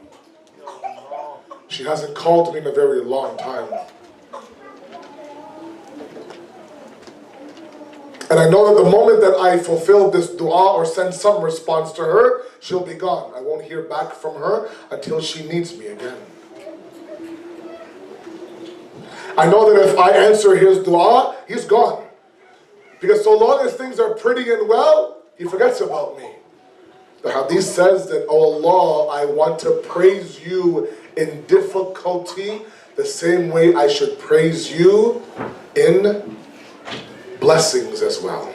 She hasn't called me in a very long time. And I know that the moment that I fulfill this dua or send some response to her, she'll be gone. I won't hear back from her until she needs me again. I know that if I answer his dua, he's gone. Because so long as things are pretty and well, he forgets about me. The hadith says that, oh Allah, I want to praise you in difficulty the same way I should praise you in blessings as well.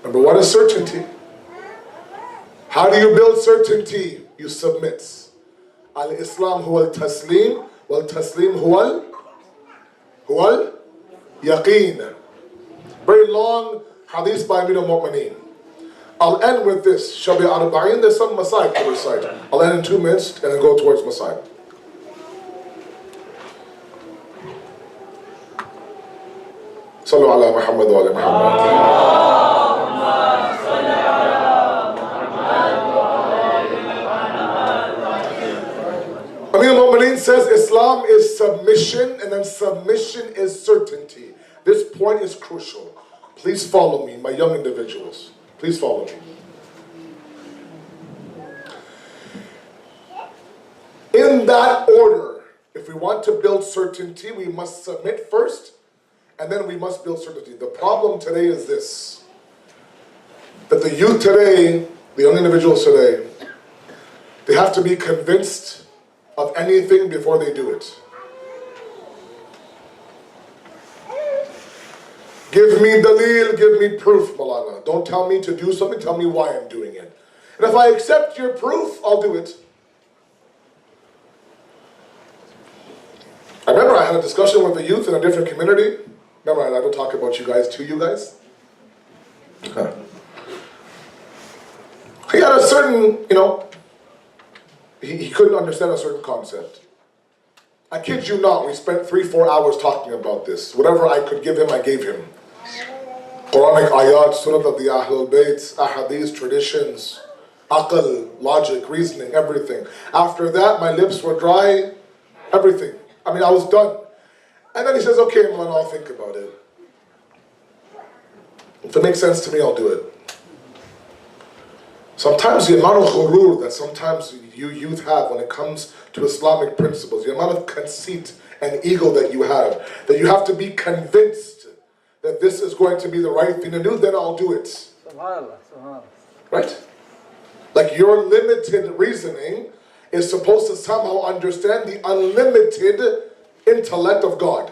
Number one is certainty. How do you build certainty? You submit. Al-Islam huwa al-taslim, wal-taslim huwa al-yaqeen. Very long hadith by Amir al-Mu'mineen. I'll end with this. Shabi arba'in, there's some Masai to recite. I'll end in 2 minutes and then go towards Masai. Sallu ala Muhammad wa ala Muhammad. Amir al-Mu'mineen says Islam is submission and then submission is certainty. This point is crucial. Please follow me, my young individuals. Please follow me. In that order, if we want to build certainty, we must submit first, and then we must build certainty. The problem today is this, that the youth today, the young individuals today, they have to be convinced of anything before they do it. Give me dalil, give me proof, Malana. Don't tell me to do something, tell me why I'm doing it. And if I accept your proof, I'll do it. I remember I had a discussion with the youth in a different community. Remember, I don't talk about you guys to you guys. He had a certain, he couldn't understand a certain concept. I kid you not, we spent 3-4 hours talking about this. Whatever I could give him, I gave him. Quranic ayat, sunnah of the Ahlul Bayt, ahadith, traditions. Aql, logic, reasoning, everything. After that, my lips were dry, everything. I mean, I was done. And then he says, okay, Mulana, I'll think about it. If it makes sense to me, I'll do it. Sometimes the amount of ghurur that sometimes you youth have when it comes to Islamic principles, the amount of conceit and ego that you have to be convinced that this is going to be the right thing to do, then I'll do it. Subhanallah, subhanallah. Right? Like your limited reasoning is supposed to somehow understand the unlimited intellect of God.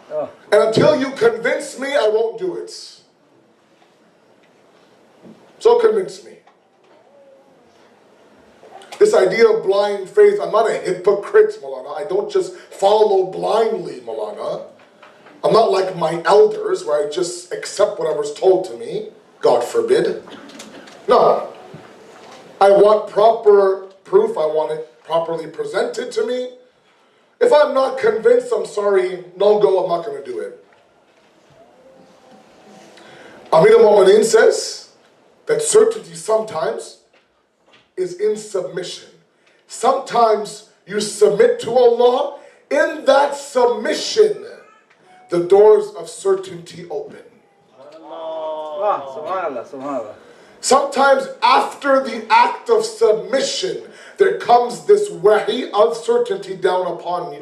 Oh. And until you convince me, I won't do it. So convince me. This idea of blind faith, I'm not a hypocrite, Maulana. I don't just follow blindly, Maulana. I'm not like my elders where I just accept whatever's told to me, God forbid. No. I want proper proof. I want it properly presented to me. If I'm not convinced, I'm sorry, no go, I'm not going to do it. Amir al-Mu'mineen says that certainty sometimes is in submission. Sometimes you submit to Allah. In that submission, the doors of certainty open. Subhanallah, subhanallah. Sometimes after the act of submission, there comes this wahi of certainty down upon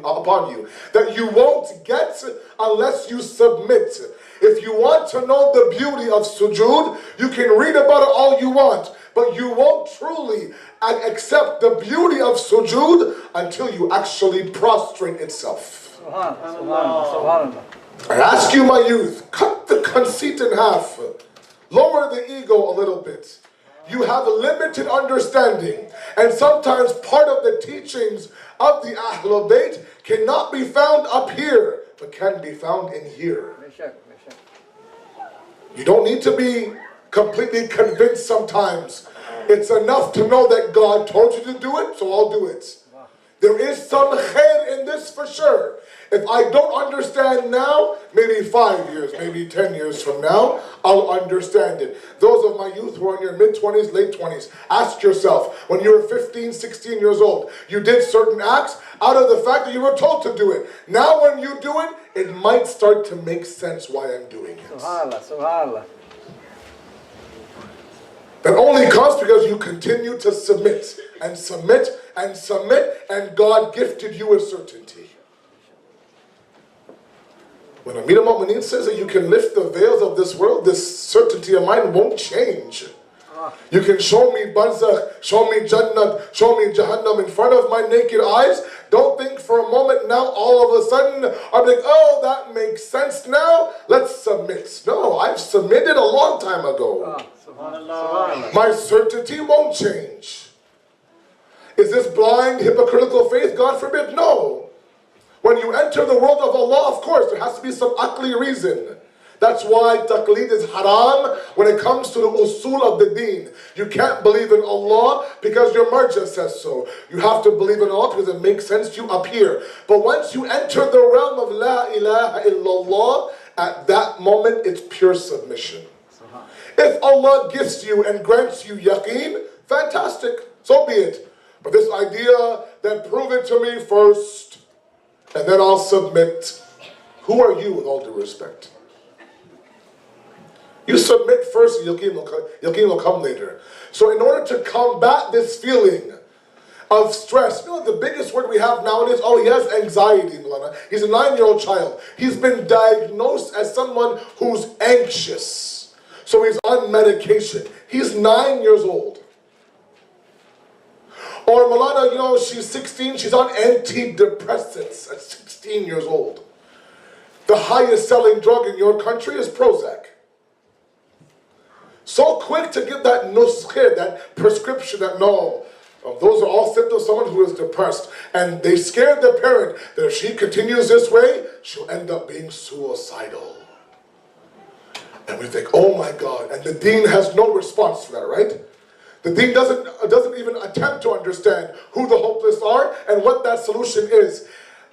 you that you won't get unless you submit. If you want to know the beauty of sujood, you can read about it all you want, but you won't truly accept the beauty of sujood until you actually prostrate itself. Subhanallah, subhanallah. I ask you, my youth, cut the conceit in half. Lower the ego a little bit. You have a limited understanding, and sometimes part of the teachings of the Ahlul Bayt cannot be found up here, but can be found in here. You don't need to be completely convinced sometimes. It's enough to know that God told you to do it, so I'll do it. There is some khair in this for sure. If I don't understand now, maybe 5 years, maybe 10 years from now, I'll understand it. Those of my youth who are in your mid-20s, late 20s, ask yourself, when you were 15, 16 years old, you did certain acts out of the fact that you were told to do it. Now when you do it, it might start to make sense why I'm doing it. Subhanallah, subhanallah. That only comes because you continue to submit and submit and submit, and God gifted you a certainty. When Amir al-Mu'mineen says that you can lift the veils of this world, this certainty of mine won't change. You can show me barzakh, show me jannat, show me jahannam in front of my naked eyes. Don't think for a moment now all of a sudden I'm like, oh, that makes sense now, let's submit. No, I've submitted a long time ago. Subhanallah. My certainty won't change. Is this blind, hypocritical faith? God forbid, no. When you enter the world of Allah, of course, there has to be some aqli reason. That's why taqleed is haram when it comes to the usul of the deen. You can't believe in Allah because your marja says so. You have to believe in Allah because it makes sense to you up here. But once you enter the realm of la ilaha illallah, at that moment it's pure submission. If Allah gifts you and grants you yaqeen, fantastic, so be it. But this idea that prove it to me first, and then I'll submit. Who are you, with all due respect? You submit first, yaqeen will come later. So in order to combat this feeling of stress, you know the biggest word we have nowadays, oh, he has anxiety, Mulana. He's a 9-year-old child. He's been diagnosed as someone who's anxious. So he's on medication. He's 9 years old. Or Malana, you know, she's 16, she's on antidepressants at 16 years old. The highest selling drug in your country is Prozac. So quick to give that nuskh, that prescription, that no, those are all symptoms of someone who is depressed. And they scared the parent that if she continues this way, she'll end up being suicidal. And we think, oh my God, and the deen has no response to that, right? The deen doesn't even attempt to understand who the hopeless are and what that solution is.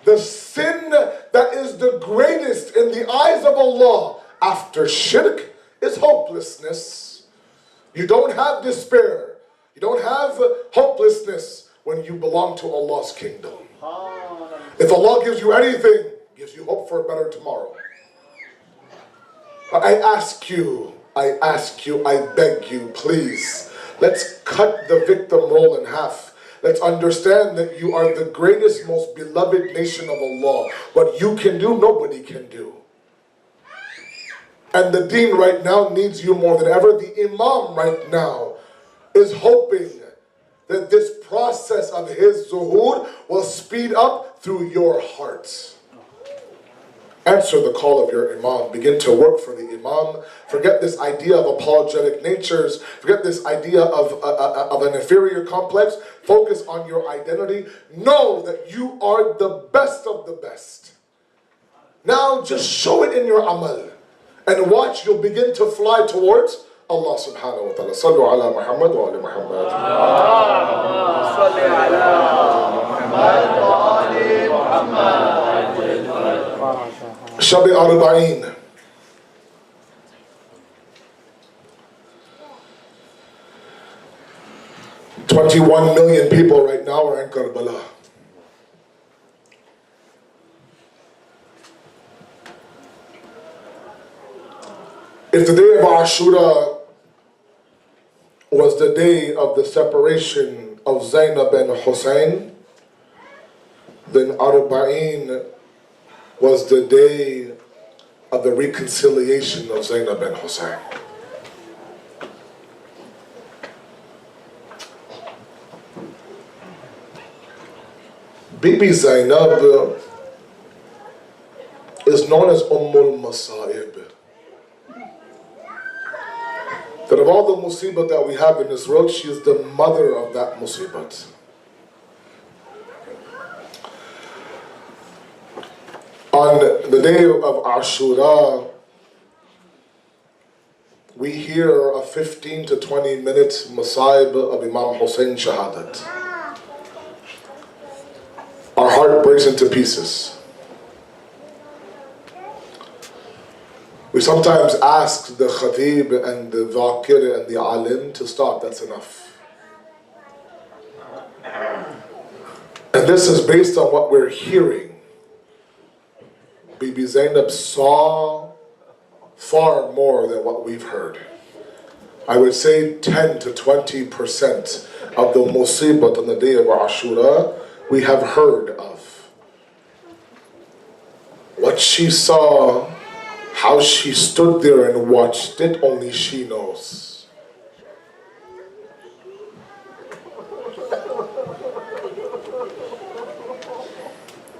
The sin that is the greatest in the eyes of Allah after shirk is hopelessness. You don't have despair. You don't have hopelessness when you belong to Allah's kingdom. If Allah gives you anything, gives you hope for a better tomorrow. But I beg you, please, let's cut the victim role in half. Let's understand that you are the greatest, most beloved nation of Allah. What you can do, nobody can do. And the deen right now needs you more than ever. The imam right now is hoping that this process of his zuhur will speed up through your hearts. Answer the call of your imam. Begin to work for the imam. Forget this idea of apologetic natures. Forget this idea of an inferior complex. Focus on your identity. Know that you are the best of the best. Now just show it in your amal. And watch, you'll begin to fly towards Allah subhanahu wa ta'ala. Sallu ala Muhammad wa ala Muhammad. Salli ala Muhammad wa ali Muhammad. Shabi Arba'een. $21 million people right now are in Karbala. If the day of Ashura was the day of the separation of Zainab and Hussein, then Arba'een was the day of the reconciliation of Zainab and Hussein. Bibi Zainab is known as Ummul Masa'ib. That of all the musibat that we have in this world, she is the mother of that musibat. On the day of Ashura, we hear a 15 to 20 minute masa'ib of Imam Hussein Shahadat. Our heart breaks into pieces. We sometimes ask the khatib and the dhakir and the alim to stop. That's enough. And this is based on what we're hearing. Bibi Zainab saw far more than what we've heard. I would say 10 to 20% of the musibat on the day of Ashura we have heard of. What she saw, how she stood there and watched it, only she knows.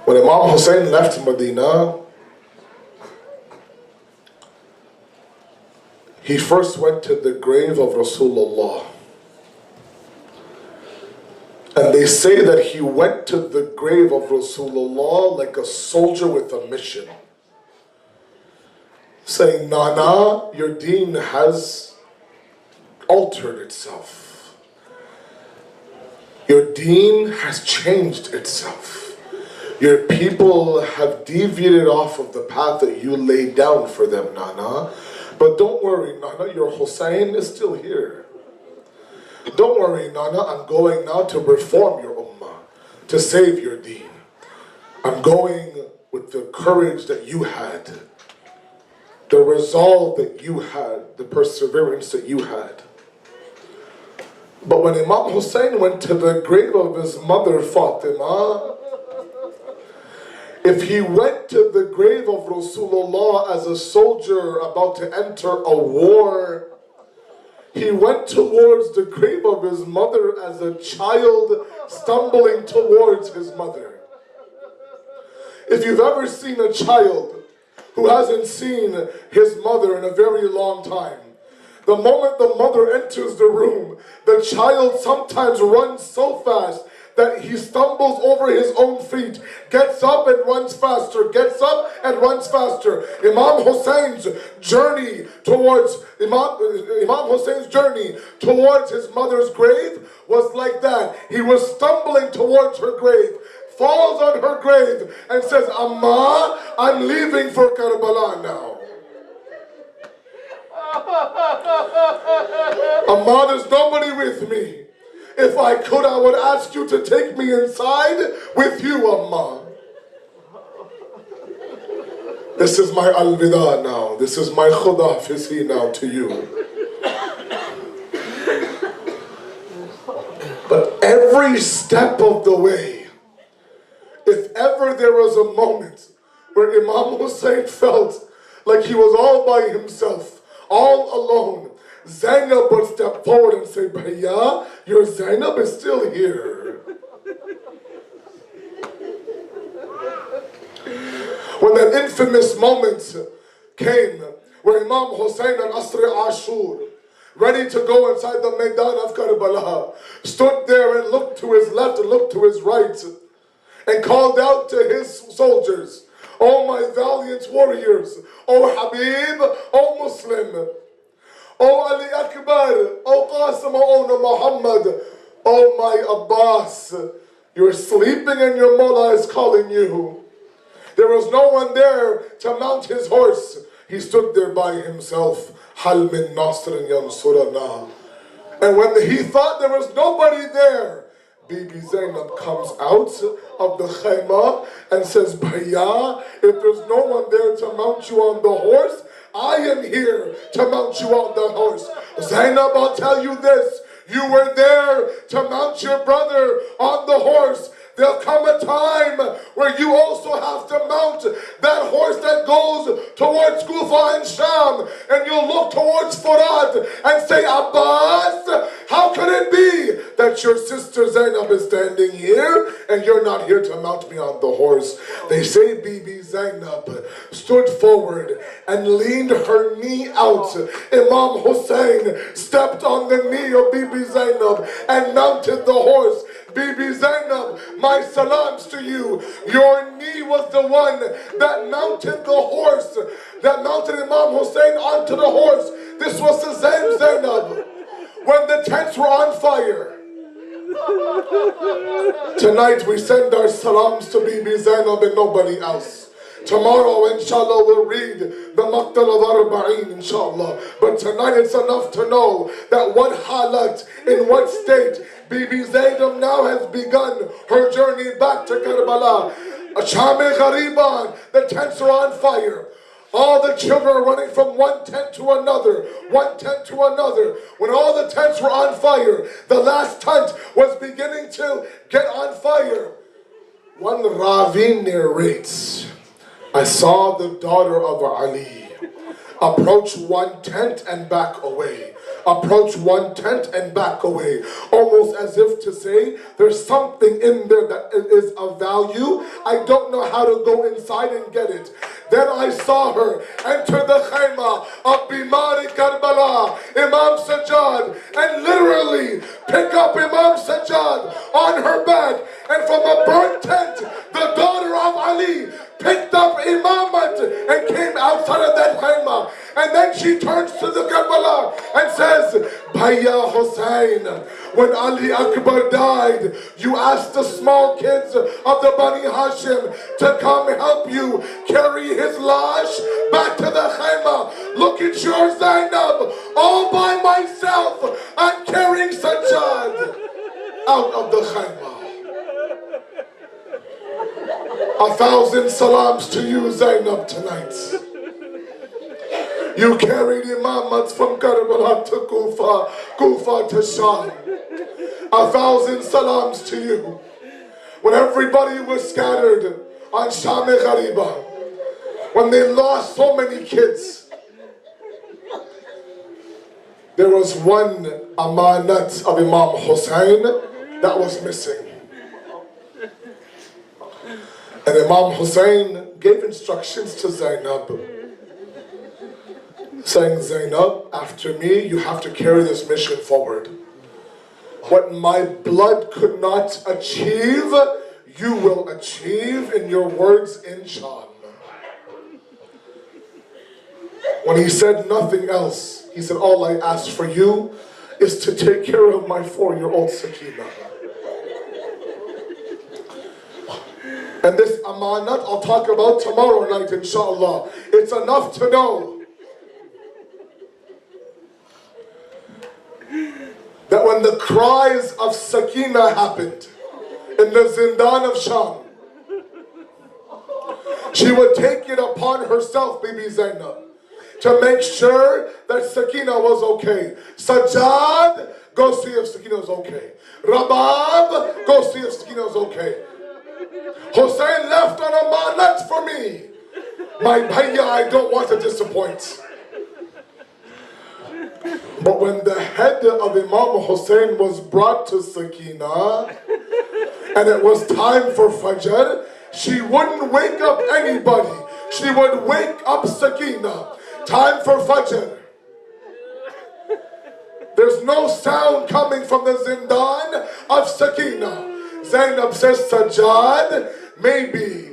When Imam Hussein left Medina, he first went to the grave of Rasulullah. And they say that he went to the grave of Rasulullah like a soldier with a mission, saying, Nana, your deen has altered itself. Your deen has changed itself. Your people have deviated off of the path that you laid down for them, Nana. But don't worry, Nana, your Hussein is still here. Don't worry, Nana, I'm going now to reform your ummah, to save your deen. I'm going with the courage that you had, the resolve that you had, the perseverance that you had. But when Imam Hussein went to the grave of his mother Fatima, if he went to the grave of Rasulullah as a soldier about to enter a war, he went towards the grave of his mother as a child stumbling towards his mother. If you've ever seen a child who hasn't seen his mother in a very long time, the moment the mother enters the room, the child sometimes runs so fast that he stumbles over his own feet, gets up and runs faster, gets up and runs faster. Imam Hussein's journey towards his mother's grave was like that. He was stumbling towards her grave, falls on her grave and says, Amma, I'm leaving for Karbala now. Amma, there's nobody with me. If I could, I would ask you to take me inside with you, Amma. This is my alvida now. This is my khudafisi now to you. But every step of the way, if ever there was a moment where Imam Hussein felt like he was all by himself, all alone, Zainab would step forward and say, Bhaiya, your Zainab is still here. When that infamous moment came where Imam Hussein and Asri Ashur, ready to go inside the Maidan of Karbala, stood there and looked to his left and looked to his right and called out to his soldiers, "Oh my valiant warriors, oh Habib, oh Muslim, oh Ali Akbar, oh Qasim, oh Muhammad, oh my Abbas, you're sleeping and your mullah is calling you." There was no one there to mount his horse. He stood there by himself. Hal min nasrin yansurana. And when he thought there was nobody there, Bibi Zainab comes out of the khayma and says, Bhaiya, if there's no one there to mount you on the horse, I am here to mount you on the horse. Zainab, I'll tell you this, you were there to mount your brother on the horse. There'll come a time where you also have to mount that horse that goes towards Kufa and Sham, and you'll look towards Furat and say, Abbas, how could it be that your sister Zainab is standing here and you're not here to mount me on the horse? They say Bibi Zainab stood forward and leaned her knee out. Imam Hussein stepped on the knee of Bibi Zainab and mounted the horse. Bibi Zainab, my salams to you. Your knee was the one that mounted the horse, that mounted Imam Hussein onto the horse. This was the same Zainab when the tents were on fire. Tonight we send our salams to Bibi Zainab and nobody else. Tomorrow, inshallah, we'll read the Maqtal of Arba'in, inshallah. But tonight it's enough to know that what halat, in what state, Bibi Zainab now has begun her journey back to Karbala. Shami Ghariban, the tents are on fire. All the children are running from one tent to another, one tent to another. When all the tents were on fire, the last tent was beginning to get on fire. One Ravi narrates, I saw the daughter of Ali approach one tent and back away. Approach one tent and back away. Almost as if to say, there's something in there that is of value. I don't know how to go inside and get it. Then I saw her enter the khayma of Bimari Karbala, Imam Sajjad, and literally pick up Imam Sajjad on her back. And from a burnt tent, the daughter of Ali picked up imamat and came outside of that khayma. And then she turns to the Karbala and says, Bhaiya Hussein, when Ali Akbar died, you asked the small kids of the Bani Hashim to come help you carry his lash back to the khayma. Look at your Zainab, all by myself, I'm carrying Sajjad out of the khayma. 1,000 salams to you, Zainab, tonight. You carried imamats from Karbala to Kufa, Kufa to Sham. 1,000 salams to you. When everybody was scattered on Sham-e Ghariba, when they lost so many kids, there was one amanat of Imam Hussein that was missing. And Imam Hussein gave instructions to Zainab, saying, Zainab, after me, you have to carry this mission forward. What my blood could not achieve, you will achieve in your words, inshallah. When he said nothing else, he said, all I ask for you is to take care of my 4-year-old Sakina. And this amanat I'll talk about tomorrow night, inshallah. It's enough to know when the cries of Sakina happened in the Zindan of Sham, she would take it upon herself, Bibi Zainab, to make sure that Sakina was okay. Sajjad, go see if Sakina was okay. Rabab, go see if Sakina was okay. Hussein left on a manat for me. My bhaiya, I don't want to disappoint. But when the head of Imam Hussein was brought to Sakina, and it was time for Fajr, she wouldn't wake up anybody. She would wake up Sakina. Time for Fajr. There's no sound coming from the Zindan of Sakina. Zainab says, Sajjad, maybe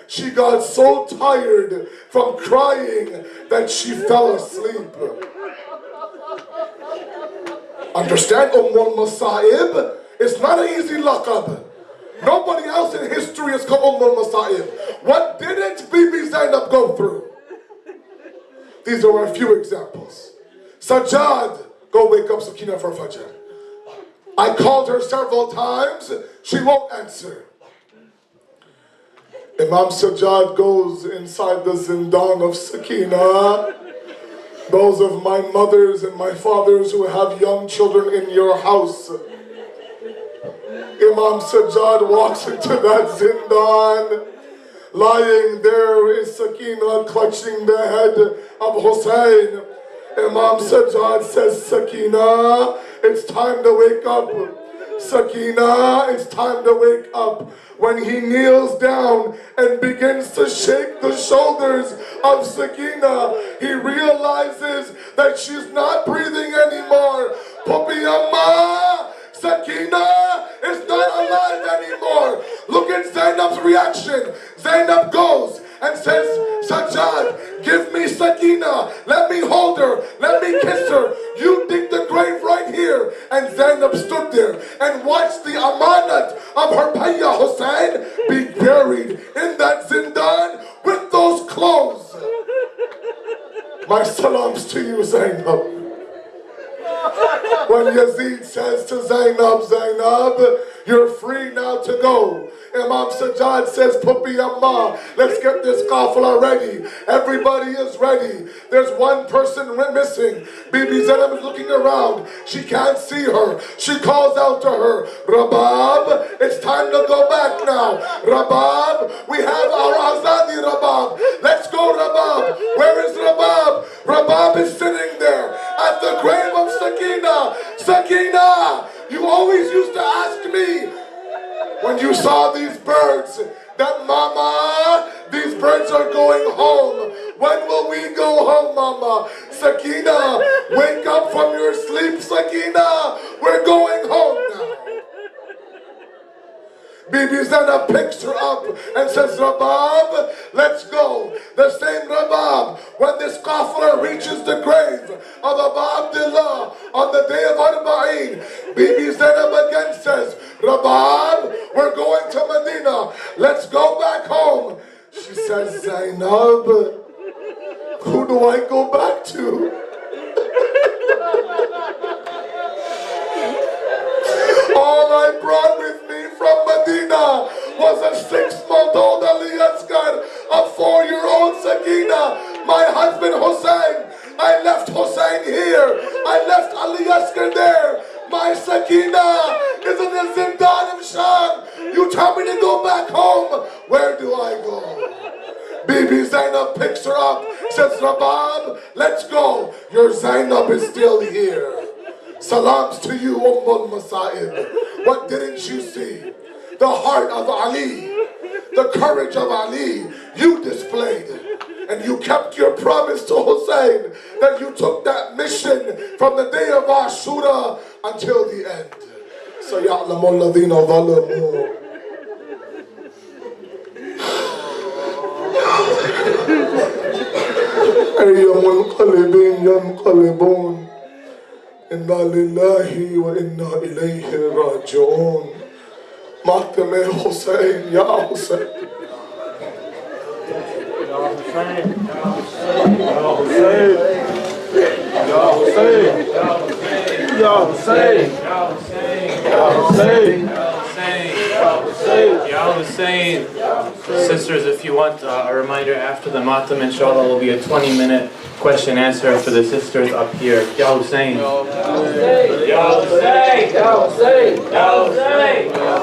she got so tired from crying that she fell asleep. Understand, al-Masa'ib is not an easy laqab. Nobody else in history is called al-Masa'ib. What didn't Bibi Zainab go through? These are a few examples. Sajjad, go wake up Sakina for Fajr. I called her several times, she won't answer. Imam Sajjad goes inside the Zindan of Sakina. Those of my mothers and my fathers who have young children in your house, Imam Sajjad walks into that Zindan. Lying there is Sakina clutching the head of Hussein. Imam Sajjad says, Sakina, it's time to wake up. Sakina, it's time to wake up. When he kneels down and begins to shake the shoulders of Sakina, he realizes that she's not breathing anymore. Puppy Amma, Sakina is not alive anymore. Look at Zainab's reaction. Zainab goes and says, Sajjad, give me Sakina. Let me hold her. Let me kiss her. You dig the grave right here. And Zainab stood there and watched the amanat of her bhaiya Hussein be buried in that Zindan with those clothes. My salams to you, Zainab. When Yazid says to Zainab, Zainab, you're free now to go. Imam Sajjad says, Puppy Amma, let's get this qafla ready. Everybody is ready. There's one person missing. Bibi Zainab is looking around. She can't see her. She calls out to her, Rabab, it's time to go back now. Rabab, we have our Azadi Rabab. Let's go, Rabab. Where is Rabab? Rabab is sitting there at the grave of Sakina. Sakina, you always used to ask me when you saw these birds that, Mama, these birds are going home. When will we go home, Mama? Sakina, wake up from your sleep, Sakina. We're going home now. Bibi Zainab picks her up and says, Rabab, let's go. The same Rabab, when this qafla reaches the grave of Abu Abdullah on the day of Arba'een, Bibi Zainab again says, Rabab, we're going to Medina. Let's go back home. She says, Zainab, who do I go back to? All I brought with me from Medina was a 6-month-old Ali Asghar, a 4-year-old Sakina, my husband Hussein. I left Hussein here. I left Ali Asghar there. My Sakina is in the Zindan of Sham. You tell me to go back home. Where do I go? Bibi Zainab picks her up, says, Rabab, let's go. Your Zainab is still here. Salams to you, Masa'ib. What didn't you see? The heart of Ali, the courage of Ali, you displayed. And you kept your promise to Hussein that you took that mission from the day of Ashura until the end. سَيَعْلَمُ الَّذِينَ ظَلَمُوا أَيَّ مُنْقَلِبٍ يَنْقَلِبُونَ Inna lillahi wa inna ilayhi raji'un. Mahtame Hussein, Ya Hussein. Ya Hussein, Ya Hussein, Ya Hussein, Ya Hussein, Ya Hussein. Ya Hussein. Ya Hussein. Sisters, if you want a reminder after the matam, inshallah, will be a 20-minute question answer for the sisters up here. Ya Hussein. Ya Hussein. Ya Hussein. Ya Hussein.